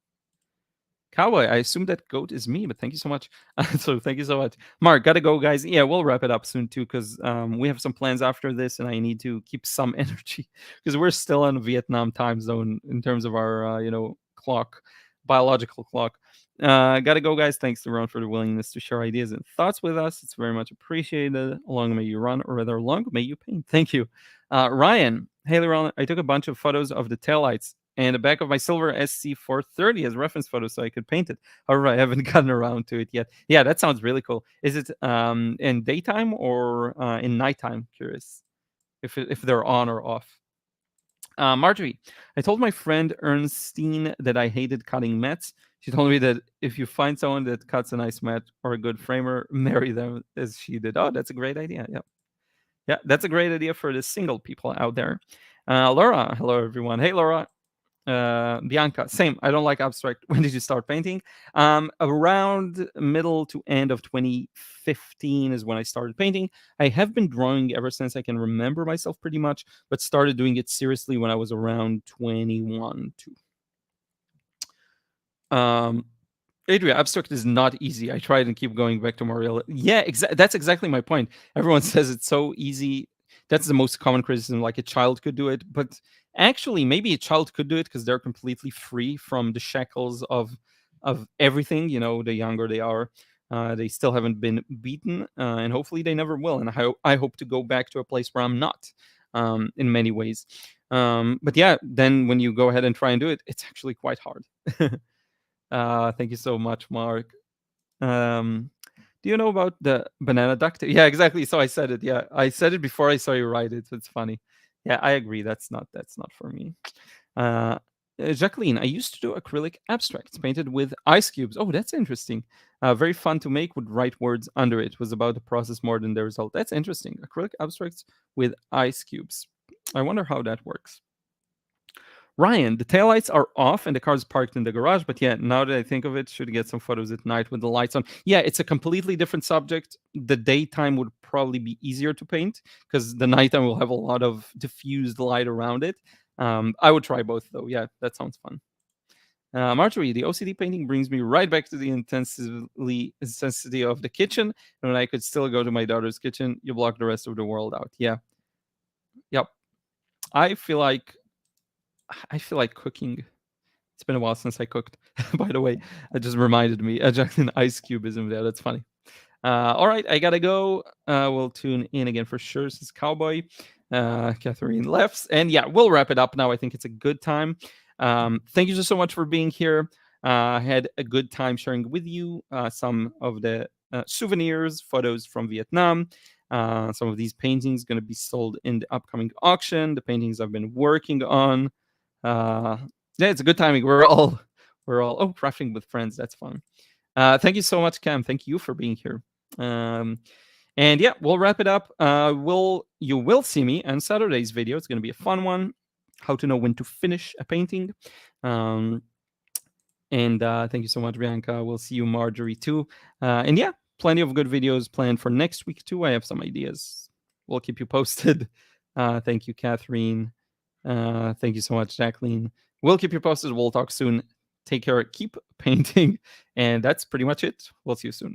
Cowboy, I assume that goat is me, but thank you so much. So thank you so much. Mark, gotta go, guys. Yeah, we'll wrap it up soon too, because we have some plans after this, and I need to keep some energy because we're still on Vietnam time zone in terms of our clock, biological clock. Gotta go, guys. Thanks to Ron for the willingness to share ideas and thoughts with us. It's very much appreciated. Long may you run, or rather, long may you paint. Thank you. Ryan, hey, Liron, I took a bunch of photos of the taillights and the back of my silver SC430 as reference photo so I could paint it. However, I haven't gotten around to it yet. Yeah, that sounds really cool. Is it in daytime or in nighttime? Curious if they're on or off. Marjorie, I told my friend Ernstine that I hated cutting mats. She told me that if you find someone that cuts a nice mat or a good framer, marry them as she did. Oh, that's a great idea. Yeah. Yeah, that's a great idea for the single people out there. Laura, hello everyone. Hey Laura, Bianca, same. I don't like abstract. When did you start painting? Around middle to end of 2015 is when I started painting. I have been drawing ever since I can remember myself pretty much, but started doing it seriously when I was around 21 too. Adria, abstract is not easy. I tried and keep going back to more real. Yeah, that's exactly my point. Everyone says it's so easy. That's the most common criticism, like a child could do it. But actually, maybe a child could do it because they're completely free from the shackles of everything. The younger they are, they still haven't been beaten, and hopefully they never will. And I hope to go back to a place where I'm not, in many ways. But yeah, then when you go ahead and try and do it, it's actually quite hard. Thank you so much, Mark. Do you know about the banana duct? Yeah, exactly. So I said it. Yeah, I said it before I saw you write it. So it's funny. Yeah, I agree. That's not for me. Jacqueline, I used to do acrylic abstracts painted with ice cubes. Oh, that's interesting. Very fun to make. Would write words under it. Was about the process more than the result. That's interesting. Acrylic abstracts with ice cubes. I wonder how that works. Ryan, the taillights are off and the car's parked in the garage. But yeah, now that I think of it, should get some photos at night with the lights on. Yeah, it's a completely different subject. The daytime would probably be easier to paint because the nighttime will have a lot of diffused light around it. I would try both though. Yeah, that sounds fun. Marjorie, the OCD painting brings me right back to the intensity of the kitchen. And when I could still go to my daughter's kitchen, you block the rest of the world out. Yeah. Yep. I feel like cooking. It's been a while since I cooked. By the way, it just reminded me. Jackson Ice Cubism there. That's funny. All right, I gotta go. We'll tune in again for sure. This is Cowboy. Catherine left. And yeah, we'll wrap it up now. I think it's a good time. Thank you so much for being here. I had a good time sharing with you some of the souvenirs, photos from Vietnam. Some of these paintings going to be sold in the upcoming auction. The paintings I've been working on. Yeah, it's a good timing. We're all crafting with friends. That's fun. Thank you so much, Cam. Thank you for being here. And yeah, we'll wrap it up. You will see me on Saturday's video. It's going to be a fun one. How to know when to finish a painting. And thank you so much, Bianca. We'll see you, Marjorie, too. And yeah, plenty of good videos planned for next week, too. I have some ideas. We'll keep you posted. Thank you, Catherine. Thank you so much, Jacqueline. We'll keep you posted. We'll talk soon. Take care. Keep painting. And that's pretty much it. We'll see you soon.